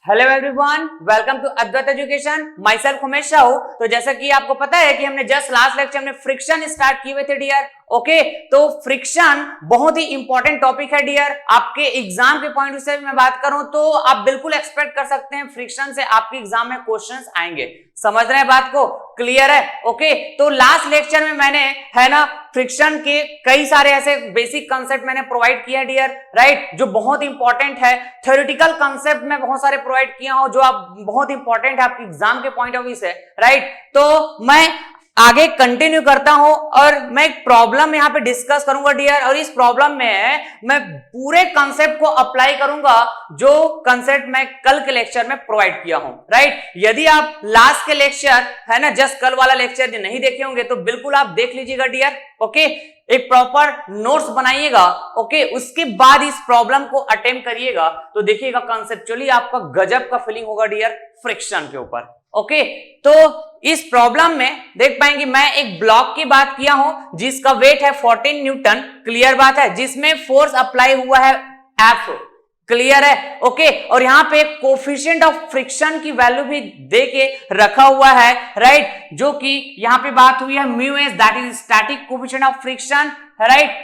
Hello everyone, welcome to Advait education. Myself Umesh Sahu. तो जैसा कि आपको पता है कि हमने जस्ट लास्ट लेक्चर में फ्रिक्शन स्टार्ट किए हुए थे डियर। ओके, तो फ्रिक्शन बहुत ही इंपॉर्टेंट टॉपिक है डियर। आपके एग्जाम के पॉइंट से मैं बात करूं तो आप बिल्कुल एक्सपेक्ट कर सकते हैं फ्रिक्शन से आपके एग्जाम में क्वेश्चंस आएंगे। समझ रहे हैं बात को? क्लियर है? ओके, तो लास्ट लेक्चर में मैंने है ना फ्रिक्शन के कई सारे ऐसे बेसिक कंसेप्ट मैंने प्रोवाइड किया डियर, राइट, जो बहुत इंपॉर्टेंट है। थ्योरेटिकल कंसेप्ट में बहुत सारे प्रोवाइड किया हूं जो आप बहुत इंपॉर्टेंट है आपके एग्जाम के पॉइंट ऑफ व्यू से, राइट। तो मैं आगे कंटिन्यू करता हूं और मैं एक प्रॉब्लम यहां पे डिस्कस करूंगा डियर, और इस प्रॉब्लम में मैं पूरे कंसेप्ट को अप्लाई करूंगा जो कंसेप्ट मैं कल के लेक्चर में प्रोवाइड किया हूं, राइट। यदि आप लास्ट के लेक्चर है ना जस्ट कल वाला लेक्चर नहीं देखे होंगे तो बिल्कुल आप देख लीजिएगा डियर। ओके, एक प्रॉपर नोट्स बनाइएगा। ओके, उसके बाद इस प्रॉब्लम को अटेम्प्ट करिएगा तो देखिएगा कंसेप्चुअली आपका गजब का फीलिंग होगा डियर फ्रिक्शन के ऊपर। ओके, तो इस प्रॉब्लम में देख पाएंगे मैं एक ब्लॉक की बात किया हूं जिसका वेट है 14 न्यूटन। क्लियर बात है, जिसमें फोर्स अप्लाई हुआ है F। क्लियर है? ओके, और यहां पे कोफिशिएंट ऑफ फ्रिक्शन की वैल्यू भी दे के रखा हुआ है, राइट, जो कि यहां पे बात हुई है mu S, that is static coefficient of friction, right.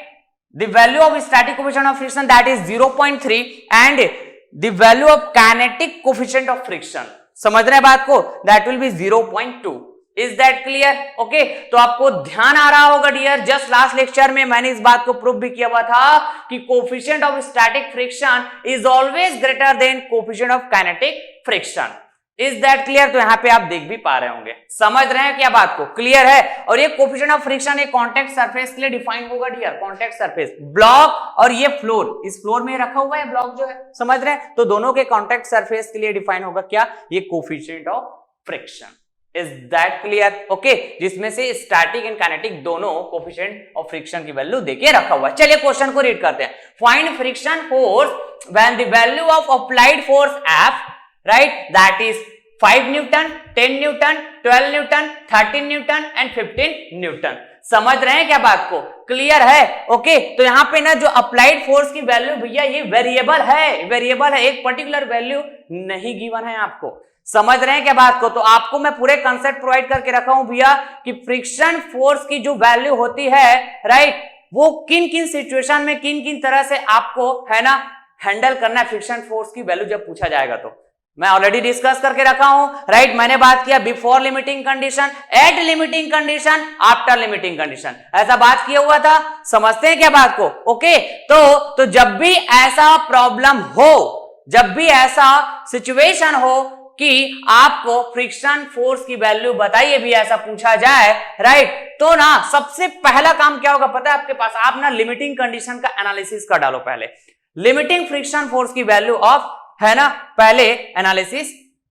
The value of static coefficient of friction that is 0.3 and the value of kinetic coefficient of friction, समझ रहे हैं बात को, that will B 0.2। Is that clear? Okay, तो आपको ध्यान आ रहा होगा डियर, जस्ट लास्ट लेक्चर में मैंने इस बात को प्रूव भी किया हुआ था कि coefficient of static friction is always greater than coefficient of kinetic friction. Is that clear? तो यहां पे आप देख भी पा रहे होंगे, समझ रहे हैं क्या बात को? क्लियर है? और ये कोफिशिएंट ऑफ फ्रिक्शन एक कॉन्टैक्ट सरफेस के लिए डिफाइन होगा डियर। कॉन्टैक्ट सरफेस ब्लॉक और ये फ्लोर, इस फ्लोर में रखा हुआ है ब्लॉक जो है, समझ रहे हैं? तो दोनों के कॉन्टैक्ट सरफेस के लिए डिफाइन होगा क्या? ये coefficient of friction. Is that clear? Okay, जिसमें से स्टैटिक एंड काइनेटिक दोनों कोफिशिएंट ऑफ फ्रिक्शन की वैल्यू देके रखा हुआ है। चलिए क्वेश्चन को रीड करते हैं। Find friction force when the value of applied force F, right, that is 5 Newton, 10 Newton, 12 Newton, 13 Newton and 15 Newton. समझ रहे हैं क्या बात को? क्लियर है? ओके, तो यहां पे ना जो अप्लाइड फोर्स की वैल्यू भैया ये वेरिएबल है, वेरिएबल है, एक पर्टिकुलर वैल्यू नहीं गिवन है आपको। समझ रहे हैं क्या बात को? तो आपको मैं पूरे कंसेप्ट प्रोवाइड करके रखा हूं भैया कि फ्रिक्शन फोर्स की जो वैल्यू होती है, राइट, वो किन किन सिचुएशन में किन किन तरह से आपको है ना हैंडल करना है फ्रिक्शन फोर्स की वैल्यू जब पूछा जाएगा तो मैं ऑलरेडी डिस्कस करके रखा हूं, राइट। मैंने बात किया before limiting condition, at limiting condition, after limiting condition, ऐसा बात किया हुआ था। समझते हैं क्या बात को? ओके, तो जब भी ऐसा प्रॉब्लम हो, जब भी ऐसा सिचुएशन हो कि आपको फ्रिक्शन फोर्स की वैल्यू बताइए भी ऐसा पूछा जाए, राइट, तो ना सबसे पहला काम क्या होगा पता है आपके पास? आप ना लिमिटिंग कंडीशन का एनालिसिस कर डालो पहले। लिमिटिंग फ्रिक्शन फोर्स की वैल्यू ऑफ है ना पहले एनालिसिस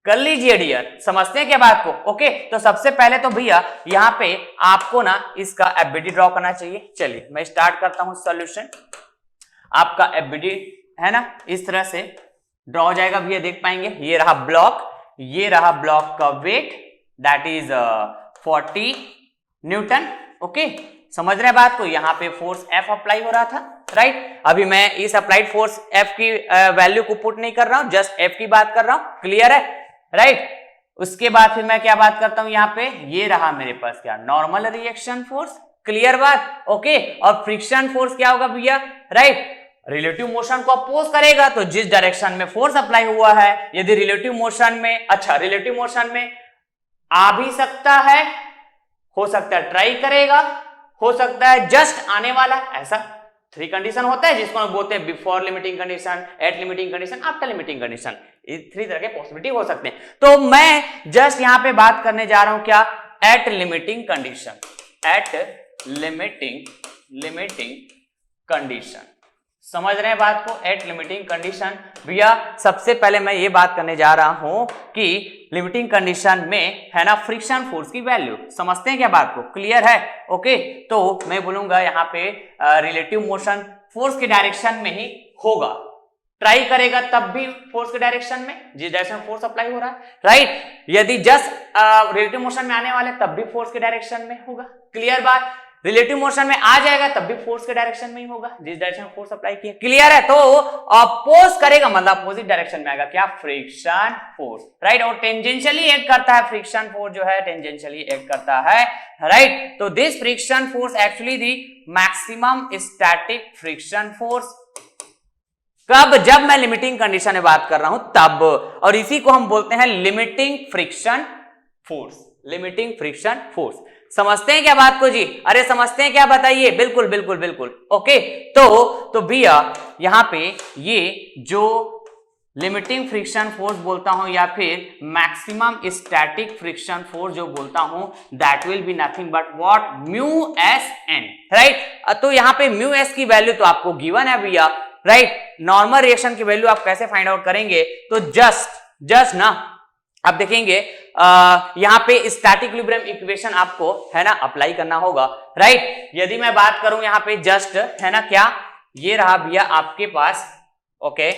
कर लीजिए डियर। समझते हैं क्या बात को? ओके, तो सबसे पहले तो भैया यहां पे आपको ना इसका एफबीडी ड्रॉ करना चाहिए। चलिए मैं स्टार्ट करता हूं सॉल्यूशन। आपका एफबीडी है ना इस तरह से ड्रॉ हो जाएगा भैया, देख पाएंगे। ये रहा ब्लॉक, ये रहा ब्लॉक का weight that is 40 newton. Okay, समझ रहे हैं बात को? यहां पे फोर्स F अप्लाई हो रहा था, राइट। अभी मैं इस अप्लाइड फोर्स F की वैल्यू को पुट नहीं कर रहा हूं, जस्ट F की बात कर रहा हूं। क्लियर है? राइट। उसके बाद फिर मैं क्या बात करता हूं यहां पे? ये रहा मेरे पास क्या? Normal reaction force. क्लियर बात? ओके, और फ्रिक्शन फोर्स क्या होगा भैया? राइट, रिलेटिव मोशन को अपोज करेगा तो जिस डायरेक्शन में फोर्स अप्लाई हुआ है, यदि रिलेटिव मोशन में, अच्छा रिलेटिव मोशन में आ भी सकता है, हो सकता है ट्राई करेगा, हो सकता है जस्ट आने वाला, ऐसा 3 कंडीशन होता है जिसको हम बोलते हैं before limiting condition, at limiting condition, after limiting condition. ये 3 तरह के पॉसिबिलिटी हो सकते हैं। तो मैं जस्ट यहां पे बात करने जा रहा हूं क्या? At limiting condition, at limiting condition. समझ रहे हैं बात को? एट लिमिटिंग कंडीशन भैया सबसे पहले मैं ये बात करने जा रहा हूं कि लिमिटिंग कंडीशन में है ना फ्रिक्शन फोर्स की वैल्यू। समझते हैं क्या बात को? क्लियर है? ओके, तो मैं बोलूंगा यहाँ पे रिलेटिव मोशन फोर्स के डायरेक्शन में ही होगा, ट्राई करेगा तब भी फोर्स के डायरेक्शन में, जिस डायरेक्शन में फोर्स अप्लाई हो रहा है, राइट। यदि जस्ट रिलेटिव मोशन में आने वाले तब भी फोर्स के डायरेक्शन में होगा। क्लियर बात? रिलेटिव मोशन में आ जाएगा तब भी फोर्स के डायरेक्शन में ही होगा जिस डायरेक्शन में फोर्स अप्लाई किया। क्लियर है? तो अपोज करेगा मतलब अपोजिट डायरेक्शन में आएगा क्या? Friction force, right. और टेंजेंशियली एक्ट करता है फ्रिक्शन फोर्स जो है, टेंजेंशियली एक्ट करता है, राइट। तो this friction force actually the maximum static friction force. कब? जब मैं लिमिटिंग कंडीशन में बात कर रहा हूं तब, और इसी को हम बोलते हैं limiting friction force. Limiting friction force समझते हैं क्या बात को जी? अरे समझते हैं क्या? बताइए। बिल्कुल बिल्कुल बिल्कुल। ओके, तो भैया यहां पे ये जो लिमिटिंग फ्रिक्शन फोर्स बोलता हूं या फिर मैक्सिमम स्टैटिक फ्रिक्शन फोर्स जो बोलता हूं, that will be nothing but what? Mu s N, right. तो यहां पे म्यू एस की वैल्यू तो आपको गिवन है भैया, राइट। नॉर्मल रिएक्शन की वैल्यू आप कैसे फाइंड आउट करेंगे? तो जस्ट ना आप देखेंगे यहां पे स्टैटिक इक्विलिब्रियम इक्वेशन आपको है ना अप्लाई करना होगा, राइट। यदि मैं बात करूं यहां पे जस्ट है ना क्या, ये रहा भैया आपके पास, ओके,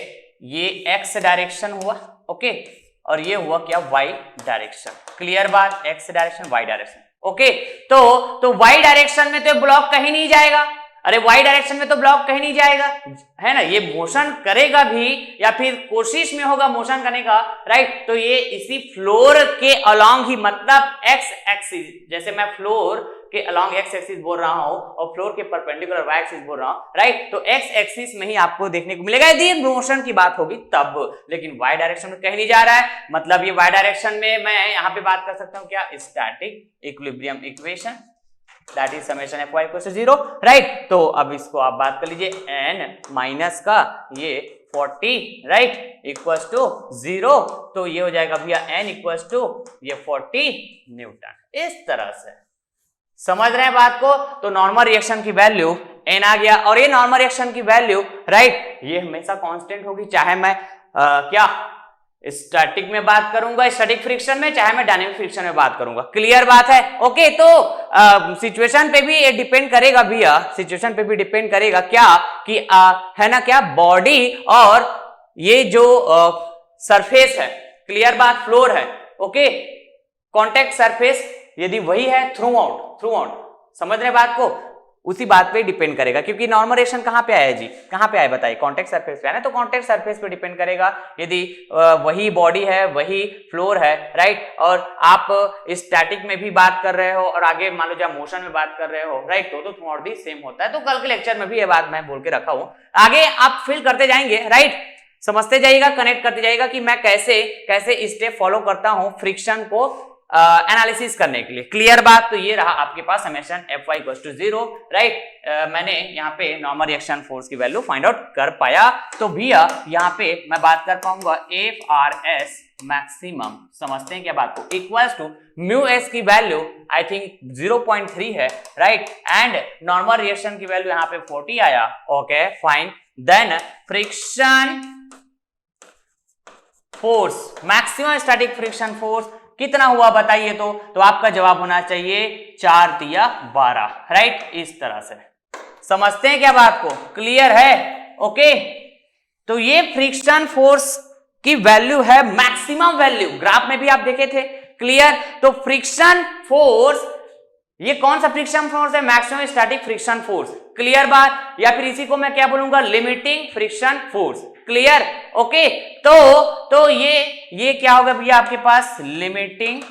ये एक्स डायरेक्शन हुआ, ओके, और ये हुआ क्या? Y direction. क्लियर बात? X direction, y direction, okay. तो वाई डायरेक्शन में तो ब्लॉक कहीं नहीं जाएगा। अरे वाई डायरेक्शन में तो ब्लॉक कहीं नहीं जाएगा, है ना। ये मोशन करेगा भी या फिर कोशिश में होगा मोशन करने का, राइट। तो ये इसी फ्लोर के अलोंग ही, मतलब एक्स एक्सिस, जैसे मैं फ्लोर के अलोंग एक्स एक्सिस बोल रहा हूं और फ्लोर के परपेंडिकुलर वाई एक्सिस बोल रहा हूं, राइट। तो एक्स एक्सिस में ही आपको देखने को मिलेगा यदि मोशन की बात होगी तब, लेकिन वाई डायरेक्शन में कहीं नहीं जा रहा है। मतलब ये वाई डायरेक्शन में मैं यहां पे बात कर सकता हूं क्या? Static equilibrium equation, that is summation F Y equal to 0, right. तो अब इसको आप बात कर लीजिए, n माइनस का ये 40, राइट, इक्वल टू 0। तो ये हो जाएगा भैया n इक्वल टू ये 40 न्यूटन। इस तरह से समझ रहे हैं बात को? तो नॉर्मल रिएक्शन की वैल्यू n आ गया, और ये नॉर्मल रिएक्शन की वैल्यू, राइट, ये हमेशा कांस्टेंट होगी, चाहे मैं क्या स्टैटिक में बात करूंगा, स्टैटिक फ्रिक्शन में, चाहे मैं डायनेमिक फ्रिक्शन में बात करूंगा। क्लियर बात है? ओके। तो सिचुएशन पे भी ये डिपेंड करेगा भैया, सिचुएशन पे भी डिपेंड करेगा क्या कि है ना क्या, बॉडी और ये जो सरफेस है, क्लियर बात, फ्लोर है, ओके, कॉन्टेक्ट सरफेस यदि वही है थ्रू आउट, समझ रहे बात को? उसी बात पे डिपेंड करेगा, क्योंकि नॉर्मल रिएक्शन कहां पे आया जी? कहां पे आया बताइए? कॉन्टेक्ट सरफेस पे है ना। तो कॉन्टेक्ट सरफेस पे डिपेंड करेगा, यदि वही बॉडी है, वही फ्लोर है, राइट, और आप स्टैटिक में भी बात कर रहे हो और आगे मान लो जब मोशन में बात कर रहे हो, राइट, तो थ्रू आउट भी सेम होता है। तो कल के लेक्चर में भी ये बात मैं बोल के रखा हूं, आगे आप फिल करते जाएंगे, राइट, समझते जाइएगा, कनेक्ट करते जाइएगा कि मैं कैसे स्टेप फॉलो करता हूं फ्रिक्शन को एनालिसिस करने के लिए। क्लियर बात? तो ये रहा आपके पास summation F Y equal to 0, right. मैंने यहाँ पे नॉर्मल रिएक्शन फोर्स की वैल्यू फाइंड आउट कर पाया। तो भैया यहाँ पे मैं बात कर पाऊंगा एफ आर एस मैक्सिमम, समझते हैं क्या बात को, इक्वल्स टू म्यू एस की वैल्यू आई थिंक 0.3 है, राइट, एंड नॉर्मल रिएक्शन की वैल्यू यहाँ पे 40 आया, okay fine. Then friction force, maximum static friction force कितना हुआ बताइए? तो आपका जवाब होना चाहिए 4 तिया 12, राइट। इस तरह से समझते हैं क्या बात को? क्लियर है? ओके। तो ये फ्रिक्शन फोर्स की वैल्यू है, मैक्सिमम वैल्यू, ग्राफ में भी आप देखे थे। क्लियर? तो फ्रिक्शन फोर्स, ये कौन सा फ्रिक्शन फोर्स है? Maximum static friction force. Clear बात? या फिर इसी को मैं क्या बोलूंगा? Limiting friction force. Clear? Okay. तो ये क्या होगा भैया आपके पास? Limiting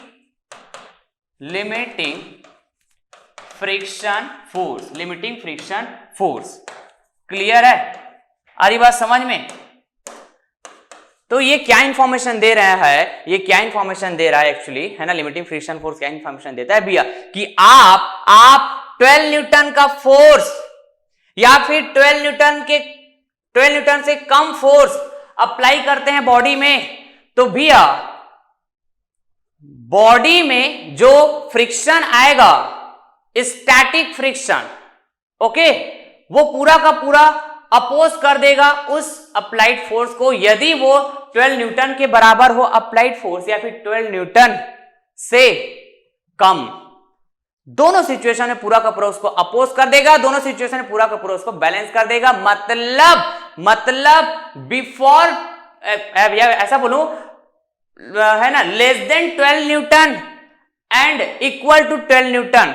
friction force, limiting friction force. Clear है? आ रही बात समझ में? तो ये क्या इंफॉर्मेशन दे रहा है? ये क्या इंफॉर्मेशन दे रहा है एक्चुअली, है ना, लिमिटिंग फ्रिक्शन फोर्स क्या इंफॉर्मेशन देता है भैया कि आप 12 न्यूटन का फोर्स या फिर 12 न्यूटन से कम फोर्स अप्लाई करते हैं बॉडी में, तो भैया बॉडी में जो फ्रिक्शन आएगा, स्टैटिक फ्रिक्शन, ओके, वो पूरा का पूरा अपोज कर देगा उस अप्लाइड फोर्स को, यदि वो 12 न्यूटन के बराबर हो अप्लाइड फोर्स या फिर 12 न्यूटन से कम। दोनों सिचुएशन में पूरा का पूरा उसको अपोज कर देगा, दोनों सिचुएशन में पूरा का पूरा उसको बैलेंस कर देगा। मतलब बिफोर, ऐसा बोलूं, है ना, less than 12 newton and equal to 12 newton,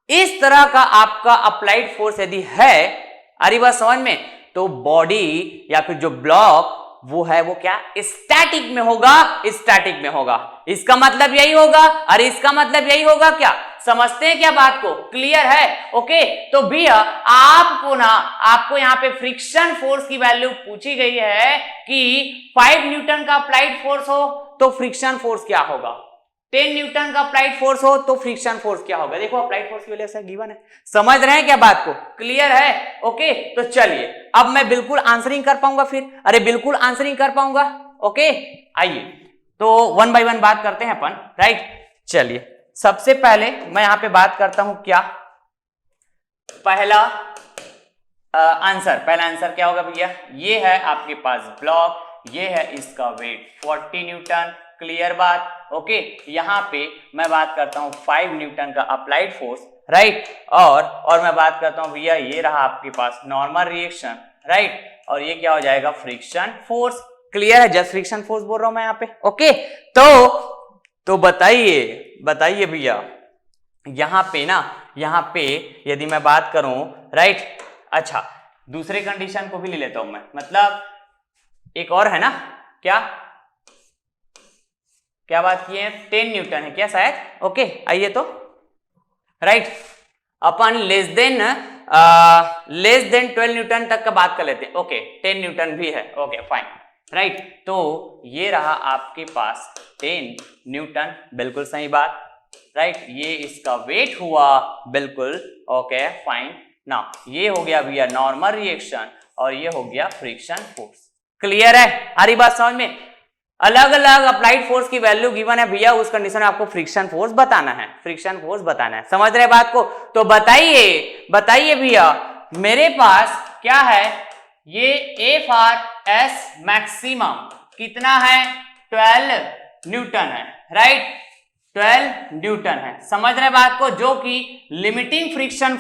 इस तरह का आपका अप्लाइड फोर्स यदि है, आ रही बात समझ में, तो बॉडी या फिर जो ब्लॉक वो है वो क्या, स्टैटिक में होगा, स्टैटिक में होगा। इसका मतलब यही होगा, अरे इसका मतलब यही होगा क्या, समझते हैं क्या बात को, क्लियर है? ओके, तो भैया आपको यहां पे फ्रिक्शन फोर्स की वैल्यू पूछी गई है कि 5 न्यूटन का अप्लाइड फोर्स हो तो फ्रिक्शन फोर्स क्या होगा, 10 न्यूटन का अप्लाइड फोर्स हो तो फ्रिक्शन फोर्स क्या होगा। देखो अप्लाइड फोर्स की वैल्यू ऐसा गिवन है, समझ रहे हैं क्या बात को, क्लियर है? ओके, तो चलिए अब मैं बिल्कुल आंसरिंग कर पाऊंगा फिर, अरे बिल्कुल आंसरिंग कर पाऊंगा। ओके, आइए तो 1 बाय 1 बात करते हैं अपन, राइट। चलिए सबसे पहले मैं यहां पे बात करता हूं क्या, पहला आंसर क्या होगा भैया, ये है आपके पास ब्लॉक, ये है इसका वेट 40 न्यूटन, क्लियर बात। ओके, यहां पे मैं बात करता हूं 5 न्यूटन का अप्लाइड फोर्स, राइट, और मैं बात करता हूं भैया ये रहा आपके पास नॉर्मल रिएक्शन, राइट, और ये क्या हो जाएगा, फ्रिक्शन फोर्स, क्लियर है, जस्ट फ्रिक्शन फोर्स बोल रहा हूं मैं यहां पे। ओके, तो बताइए भैया यहां पे यदि मैं बात करूं, राइट, अच्छा दूसरे कंडीशन को भी ले लेता हूं मैं, मतलब एक और है ना, क्या बात की है, 10 न्यूटन है क्या शायद। ओके, आइए तो, राइट, अपन लेस देन 12 न्यूटन तक का बात कर लेते हैं। ओके, 10 न्यूटन भी है, ओके फाइन, राइट, तो ये रहा आपके पास 10 न्यूटन, बिल्कुल सही बात, राइट, ये इसका वेट हुआ, बिल्कुल ओके फाइन ना, ये हो गया भैया नॉर्मल रिएक्शन और ये हो गया फ्रिक्शन फोर्स, क्लियर है, हरी बात समझ में। अलग अलग अप्लाइड फोर्स की वैल्यू गिवन है भैया, उस कंडीशन में आपको फ्रिक्शन फोर्स बताना है, समझ रहे बात को। तो बताइए भैया मेरे पास क्या है, ये एफआरएस मैक्सिमम कितना है, 12 न्यूटन है, राइट, 12 न्यूटन है, समझ रहे बात को, जो कि लिमिटिंग फ्रिक्शन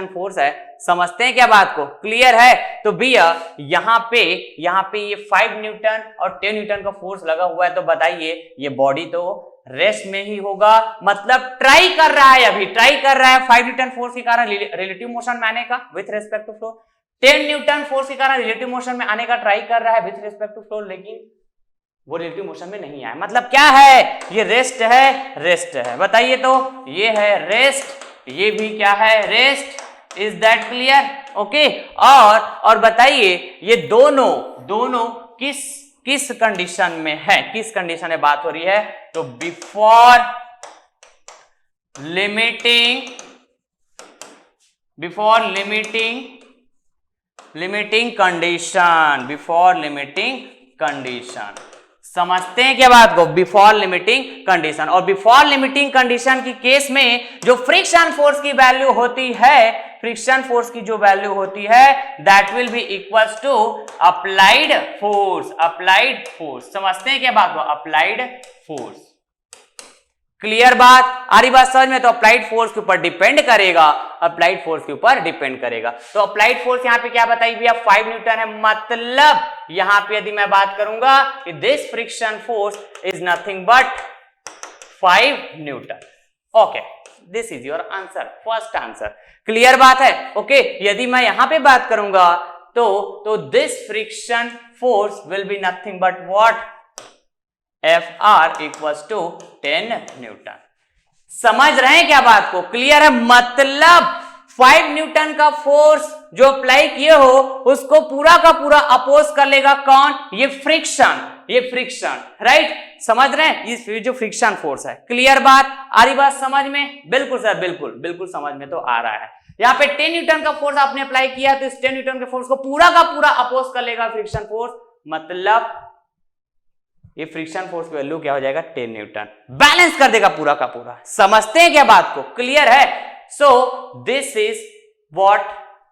फोर्स है, समझते हैं क्या बात को, क्लियर है। तो भैया यहां पे ये 5 न्यूटन और 10 न्यूटन का फोर्स लगा हुआ है, तो बताइए ये बॉडी तो रेस्ट में ही होगा, मतलब ट्राई कर रहा है 5 न्यूटन फोर्स के कारण रिलेटिव मोशन में आने का with respect to floor, 10 newton force के कारण रिलेटिव मोशन में आने का ट्राई कर रहा है विथ रेस्पेक्ट टू फ्लोर, लेकिन वो रिलेटिव मोशन में नहीं आया, मतलब क्या है, ये रेस्ट है, बताइए तो, ये है रेस्ट, ये भी क्या है, rest, is that clear? Okay, और बताइए ये दोनों किस कंडीशन में है, किस कंडीशन में बात हो रही है, तो बिफोर लिमिटिंग कंडीशन, समझते हैं क्या बात को, बिफोर लिमिटिंग कंडीशन। और बिफोर लिमिटिंग कंडीशन की केस में जो फ्रिक्शन फोर्स की वैल्यू होती है, that will be equals to applied force, समझते हैं क्या बात को, अप्लाइड फोर्स, क्लियर बात, आ रही बात समझ में। तो अप्लाइड फोर्स के ऊपर डिपेंड करेगा, तो अप्लाइड फोर्स यहां पे क्या बताई भैया, 5 न्यूटन है, मतलब यहां पे यदि मैं बात करूंगा कि this friction force is nothing but 5 Newton. Okay, this is your answer, first answer, clear बात है। ओके, यदि मैं यहां पे बात करूंगा तो this friction force will be nothing but what, Fr equals to 10 newton, समझ रहे हैं क्या बात को, क्लियर है, मतलब 5 न्यूटन का फोर्स जो अप्लाई किए हो उसको पूरा का पूरा अपोज कर लेगा कौन, ये फ्रिक्शन, राइट, समझ रहे हैं, ये जो फ्रिक्शन फोर्स है, क्लियर बात, आ रही बात समझ में, बिल्कुल सर, बिल्कुल समझ में तो आ रहा है। यहाँ पे 10 न्यूटन का फोर्स आपने अप्लाई किया तो इस 10 न्यूटन के फोर्स को पूरा का पूरा अपोज कर लेगा फ्रिक्शन फोर्स, मतलब ये फ्रिक्शन फोर्स की वैल्यू क्या हो जाएगा, 10 न्यूटन, बैलेंस कर देगा पूरा का पूरा, समझते हैं क्या बात को, क्लियर है। So this is what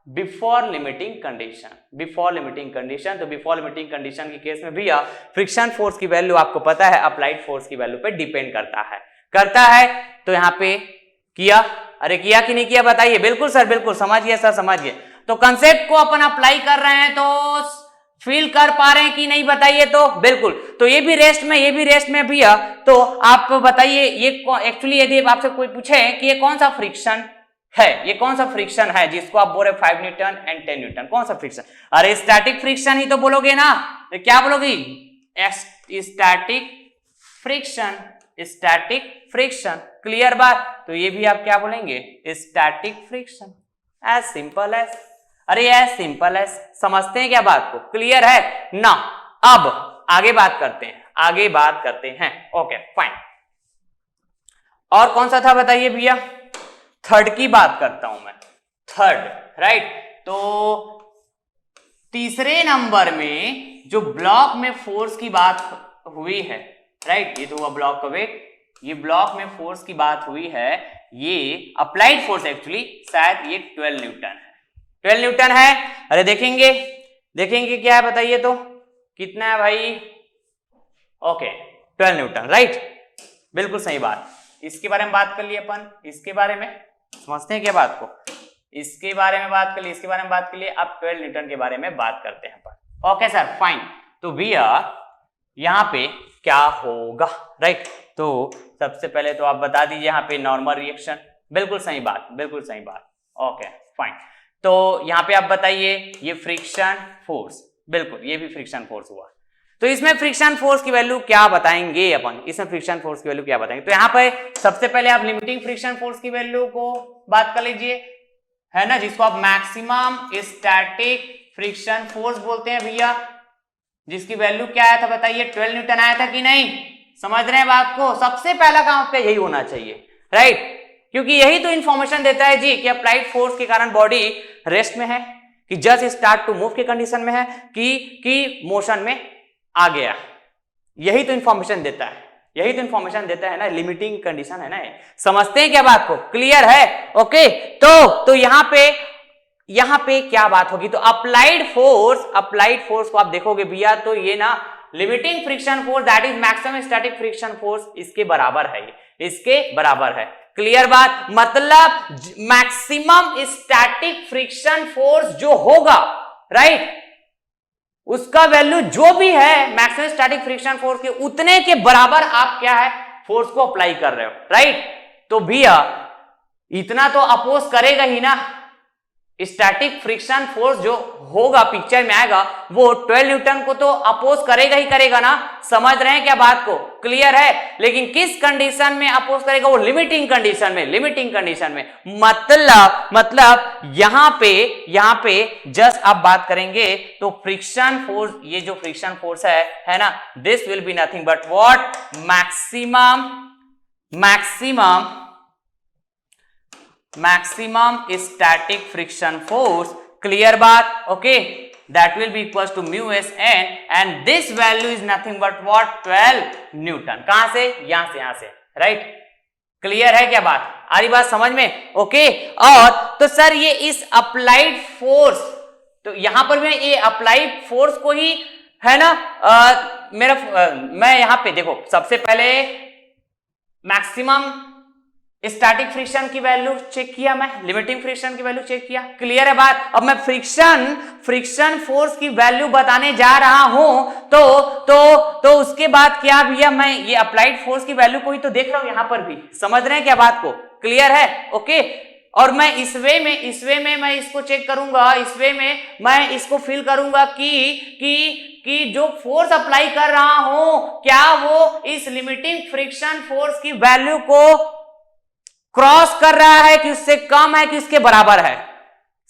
before limiting condition, तो बिफोर लिमिटिंग कंडीशन के केस में भैया फ्रिक्शन फोर्स की वैल्यू आपको पता है अप्लाइड फोर्स की वैल्यू पे डिपेंड करता है। तो यहां पे किया कि नहीं किया, बताइए, बिल्कुल सर, बिल्कुल समझ गए सर, समझ गए। तो कंसेप्ट को अपन अप्लाई कर रहे हैं, तो फील कर पा रहे हैं कि नहीं बताइए तो बिल्कुल। तो ये भी रेस्ट में भैया। तो आप बताइए ये एक्चुअली यदि आपसे कोई पूछे कि ये कौन सा फ्रिक्शन है, ये कौन सा फ्रिक्शन है जिसको आप बोल रहे 5 न्यूटन एंड 10 न्यूटन, कौन सा फ्रिक्शन? अरे स्टैटिक फ्रिक्शन ही तो बोलोगे ना, तो क्या बोलोगी? Static friction, static friction. Clear बात? तो ये भी आप क्या बोलेंगे? Static friction. As simple as, अरे एज सिंपल एज। समझते हैं क्या बात को? क्लियर है ना? अब आगे बात करते हैं, ओके फाइन। और कौन सा था बताइए भैया? थर्ड की बात करता हूं मैं, थर्ड, राइट। तो तीसरे नंबर में जो ब्लॉक में फोर्स की बात हुई है, राइट, ये तो हुआ ब्लॉक का वेट, ये ब्लॉक में फोर्स की बात हुई है, ये अप्लाइड फोर्स एक्चुअली शायद ये 12 न्यूटन है, 12 न्यूटन है। अरे देखेंगे क्या है बताइए तो, कितना है भाई? ओके 12 न्यूटन, राइट, बिल्कुल सही बात। इसके बारे में बात कर लिए अपन, इसके बारे में समझते हैं क्या बात को? इसके बारे में बात कर लिए, इसके बारे में बात कर लिए, अब 12 न्यूटन के बारे में बात करते हैं अपन। Okay sir fine. तो भैया यहाँ पे क्या होगा, राइट? तो सबसे पहले तो आप बता दीजिए यहाँ पे नॉर्मल रिएक्शन, बिल्कुल सही बात, बिल्कुल सही बात। Okay fine. तो यहाँ पे आप बताइए ये फ्रिक्शन फोर्स, बिल्कुल ये भी फ्रिक्शन फोर्स हुआ। तो इसमें फ्रिक्शन फोर्स की वैल्यू क्या बताएंगे अपन? इसमें फ्रिक्शन फोर्स की वैल्यू क्या बताएंगे? तो यहाँ पे सबसे पहले आप लिमिटिंग फ्रिक्शन फोर्स की वैल्यू को बात कर लीजिए, है ना, जिसको आप मैक्सिमम स्टैटिक फ्रिक्शन फोर्स बोलते हैं भैया, जिसकी वैल्यू क्या आया था बताइए? 12 न्यूटन आया था कि नहीं? समझ रहे हैं बात को? सबसे पहला काम आपका यही होना चाहिए, राइट, क्योंकि यही तो इंफॉर्मेशन देता है जी कि अप्लाइड फोर्स के कारण बॉडी रेस्ट में है, कि जस्ट स्टार्ट टू मूव के कंडीशन में है, कि मोशन में आ गया। यही तो इंफॉर्मेशन देता है, यही तो इंफॉर्मेशन देता है ना, लिमिटिंग कंडीशन है ना। समझते हैं क्या बात को? क्लियर है? ओके। तो यहां पे क्या बात होगी? तो अप्लाइड फोर्स को आप देखोगे भैया, तो ये ना limiting friction force that is maximum static friction force, इसके बराबर है, इसके बराबर है। क्लियर बात? मतलब मैक्सिमम स्टैटिक फ्रिक्शन फोर्स जो होगा, राइट, उसका वैल्यू जो भी है मैक्सिमम स्टैटिक फ्रिक्शन फोर्स के उतने के बराबर आप क्या है फोर्स को अप्लाई कर रहे हो, राइट। तो भैया इतना तो अपोज करेगा ही ना, स्टैटिक फ्रिक्शन फोर्स जो होगा पिक्चर में आएगा वो 12 न्यूटन को तो अपोज करेगा ही करेगा ना। समझ रहे हैं क्या बात को? क्लियर है? लेकिन किस कंडीशन में अपोज करेगा? वो लिमिटिंग कंडीशन में, लिमिटिंग कंडीशन में। मतलब यहां पे जस्ट आप बात करेंगे तो फ्रिक्शन फोर्स, ये जो फ्रिक्शन फोर्स है ना, this will be nothing but what? Maximum static friction force. Clear बात? Okay, that will be equals to mu s n and this value is nothing but what? 12 Newton. कहां से? यहां से, right. Clear है क्या बात? आ रही बात समझ में? ओके। और तो सर ये इस अप्लाइड फोर्स, तो यहां पर मैं ये अप्लाइड फोर्स को ही है ना, मैं यहां पे देखो, सबसे पहले मैक्सिमम स्टैटिक फ्रिक्शन की वैल्यू चेक किया, मैं लिमिटिंग फ्रिक्शन की वैल्यू चेक किया। क्लियर है बात? अब मैं फ्रिक्शन फोर्स की वैल्यू बताने जा रहा हूं, तो उसके बाद क्या भैया, मैं ये अप्लाइड फोर्स की वैल्यू को ही तो देख रहा हूं यहां पर भी। समझ रहे हैं क्या बात को? क्लियर है? ओके। और मैं इस वे में मैं इसको चेक करूंगा, इस वे में मैं इसको फील करूंगा कि जो फोर्स अप्लाई कर रहा हूं क्या वो इस लिमिटिंग फ्रिक्शन फोर्स की वैल्यू को क्रॉस कर रहा है, कि उससे कम है, कि उसके बराबर है।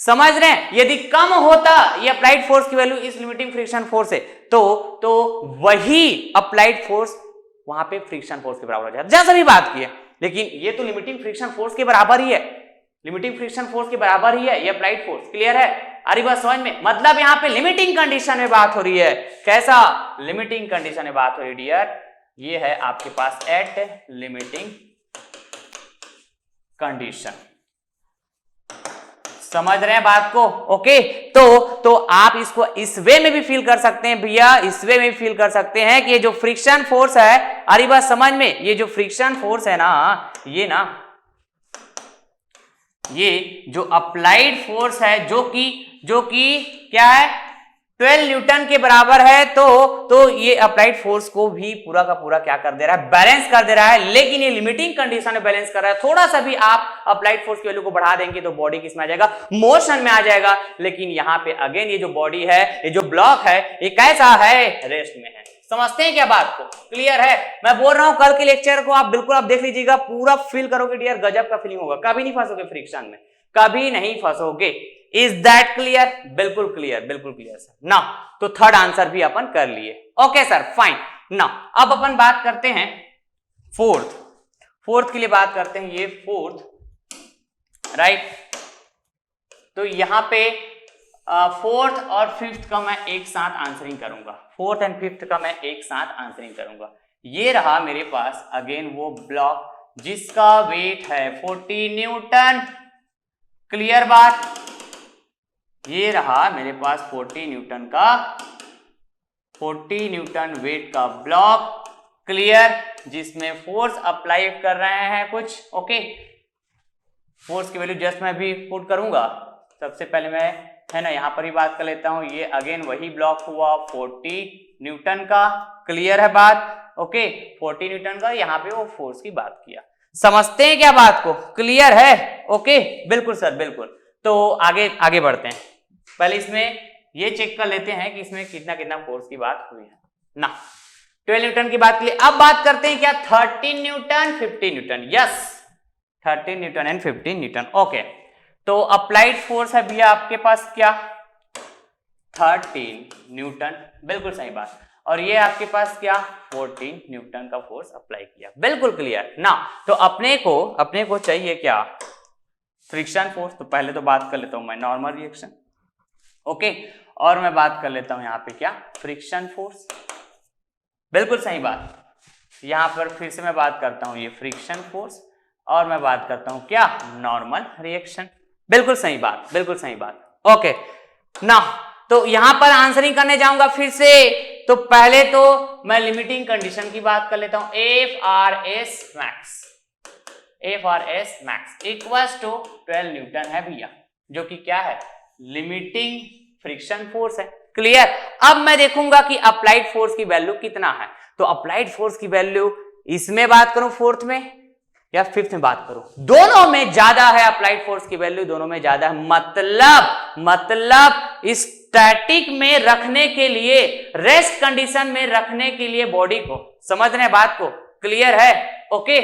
समझ रहे हैं? यदि कम होता ये अप्लाइड फोर्स की वैल्यू इस लिमिटिंग फ्रिक्शन फोर्स से, तो वही अप्लाइड फोर्स वहां पे फ्रिक्शन फोर्स के बराबर हो जाता, जैसा भी बात की है। लेकिन ये तो लिमिटिंग फ्रिक्शन फोर्स के बराबर ही है, लिमिटिंग फ्रिक्शन फोर्स के बराबर ही है ये अप्लाइड फोर्स। क्लियर है? अरे बात समझ में? मतलब यहां पे लिमिटिंग कंडीशन में बात हो रही है। कैसा? लिमिटिंग कंडीशन में बात हो रही है डियर। ये है आपके पास एट लिमिटिंग कंडीशन। समझ रहे हैं बात को? ओके। तो आप इसको इस वे में भी फील कर सकते हैं भैया, इस वे में भी फील कर सकते हैं कि ये जो फ्रिक्शन फोर्स है, अरे बात समझ में, ये जो फ्रिक्शन फोर्स है ना, ये जो अप्लाइड फोर्स है, जो कि क्या है? 12 न्यूटन के बराबर है तो ये अप्लाइड फोर्स को भी पूरा का पूरा क्या कर दे रहा है, बैलेंस कर दे रहा है। लेकिन ये लिमिटिंग कंडीशन में बैलेंस कर रहा है। थोड़ा सा भी आप अप्लाइड फोर्स की वैल्यू को बढ़ा देंगे तो बॉडी किस में आ जाएगा, मोशन में आ जाएगा। लेकिन यहां पे अगेन ये जो बॉडी है, ये जो ब्लॉक है, ये कैसा है, रेस्ट में है। समझते हैं क्या बात को, क्लियर है। मैं बोल रहा हूं कल के लेक्चर को आप बिल्कुल आप देख लीजिएगा, पूरा फील करोगे डियर, गजब का फीलिंग होगा। कभी नहीं फंसोगे फ्रिक्शन में, कभी नहीं फंसोगे। Is that clear? बिल्कुल क्लियर, बिल्कुल क्लियर सर। ना तो थर्ड आंसर भी अपन कर लिए। Okay sir, fine. ना अब अपन बात करते हैं फोर्थ के लिए बात करते हैं। ये फोर्थ, राइट। तो यहां पे फोर्थ और फिफ्थ का मैं एक साथ आंसरिंग करूंगा। फोर्थ एंड फिफ्थ का मैं एक साथ आंसरिंग करूंगा। ये रहा मेरे पास अगेन वो ब्लॉक जिसका वेट है 40 न्यूटन। क्लियर बात? ये रहा मेरे पास 40 न्यूटन वेट का ब्लॉक। क्लियर? जिसमें फोर्स अप्लाई कर रहे हैं कुछ। ओके, फोर्स की वैल्यू जस्ट मैं भी पुट करूंगा। सबसे पहले मैं है ना यहां पर ही बात कर लेता हूं। ये अगेन वही ब्लॉक हुआ 40 न्यूटन का। क्लियर है बात? ओके, 40 न्यूटन का, यहां पे वो फोर्स की बात किया। समझते हैं क्या बात को? क्लियर है? ओके, बिल्कुल सर, बिल्कुल। तो आगे बढ़ते हैं। पहले इसमें ये चेक कर लेते हैं कि इसमें कितना कितना फोर्स की बात हुई है ना। 12 न्यूटन की बात के लिए अब बात करते हैं क्या, 13 Newton 15 Newton. Yes, 13 Newton and 15 Newton. Okay, तो अप्लाइड फोर्स है भैया आपके पास क्या, 13 न्यूटन। बिल्कुल सही बात। और ये आपके पास क्या, 14 न्यूटन का फोर्स अप्लाई किया। बिल्कुल क्लियर ना। तो अपने को चाहिए क्या, फ्रिक्शन फोर्स। तो पहले तो बात कर लेता हूं मैं नॉर्मल रिएक्शन। ओके, और मैं बात कर लेता हूं यहां पे क्या, फ्रिक्शन फोर्स। बिल्कुल सही बात। यहां पर फिर से मैं बात करता हूं ये फ्रिक्शन फोर्स, और मैं बात करता हूं क्या, नॉर्मल रिएक्शन। बिल्कुल सही बात, बिल्कुल सही बात। ओके ना, तो यहां पर आंसरिंग करने जाऊंगा फिर से। तो पहले तो मैं लिमिटिंग कंडीशन की बात कर लेता हूं। FRS max equals to 12 newton है भैया, जो कि क्या है, लिमिटिंग फ्रिक्शन फोर्स है। क्लियर? अब मैं देखूंगा कि अप्लाइड फोर्स की वैल्यू कितना है। तो अप्लाइड फोर्स की वैल्यू इसमें बात करूं, फोर्थ में या फिफ्थ में बात करूं, दोनों में ज्यादा है। अप्लाइड फोर्स की वैल्यू दोनों में ज्यादा है। मतलब स्टैटिक में रखने के लिए, रेस्ट कंडीशन में रखने के लिए बॉडी को, समझ रहे हैं बात को? क्लियर है? ओके,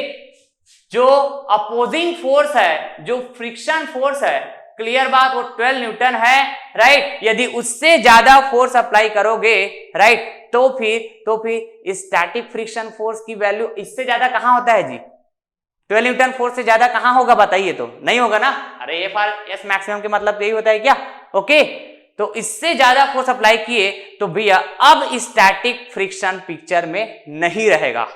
जो अपोजिंग फोर्स है, जो फ्रिक्शन फोर्स है, क्लियर बात, वो 12 न्यूटन है, राइट। यदि उससे ज्यादा फोर्स अप्लाई करोगे, राइट, तो फिर स्टैटिक फ्रिक्शन फोर्स की वैल्यू इससे ज्यादा कहां होता है जी, 12 न्यूटन फोर्स से ज्यादा कहां होगा बताइए? तो नहीं होगा ना। अरे FRS मैक्सिमम के मतलब यही होता है क्या? ओके, तो इससे ज्यादा फोर्स अप्लाई किए तो भैया अब स्टैटिक फ्रिक्शन पिक्चर में नहीं रहेगा।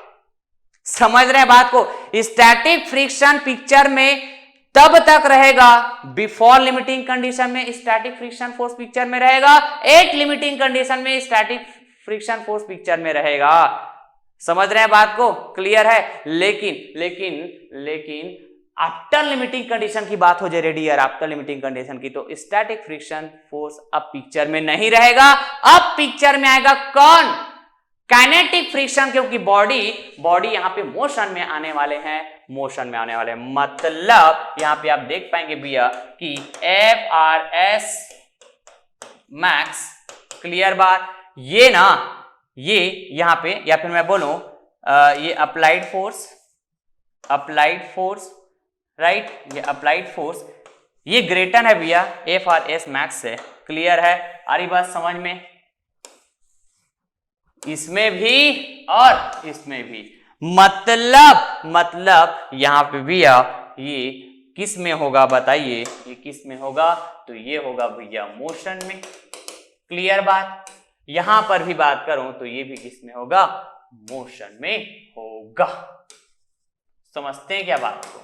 समझ रहे हैं बात को? स्टैटिक फ्रिक्शन पिक्चर में तब तक रहेगा बिफोर लिमिटिंग कंडीशन में स्टैटिक फ्रिक्शन फोर्स पिक्चर में रहेगा, एट लिमिटिंग कंडीशन में स्टैटिक फ्रिक्शन फोर्स पिक्चर में रहेगा। समझ रहे हैं बात को? क्लियर है? लेकिन आफ्टर लिमिटिंग कंडीशन की बात हो जाए डियर, आफ्टर लिमिटिंग कंडीशन की, तो स्टैटिक फ्रिक्शन फोर्स अब पिक्चर में नहीं रहेगा। अब पिक्चर में आएगा कौन, काइनेटिक फ्रिक्शन, क्योंकि बॉडी यहां पे मोशन में आने वाले हैं, मतलब यहां पे आप देख पाएंगे भैया कि FRS मैक्स, क्लियर बात, ये ना, ये यहां पे, या फिर मैं बोलूं ये अप्लाइड फोर्स, राइट, ये अप्लाइड फोर्स, ये ग्रेटर है भैया FRS मैक्स से। क्लियर है? आ रही बात समझ में? इसमें भी और इसमें भी, मतलब यहां पे भैया ये किस में होगा बताइए, ये किस में होगा? तो ये होगा भैया मोशन में। क्लियर बात? यहां पर भी बात करूं तो ये भी किस में होगा, मोशन में होगा। समझते हैं क्या बात को?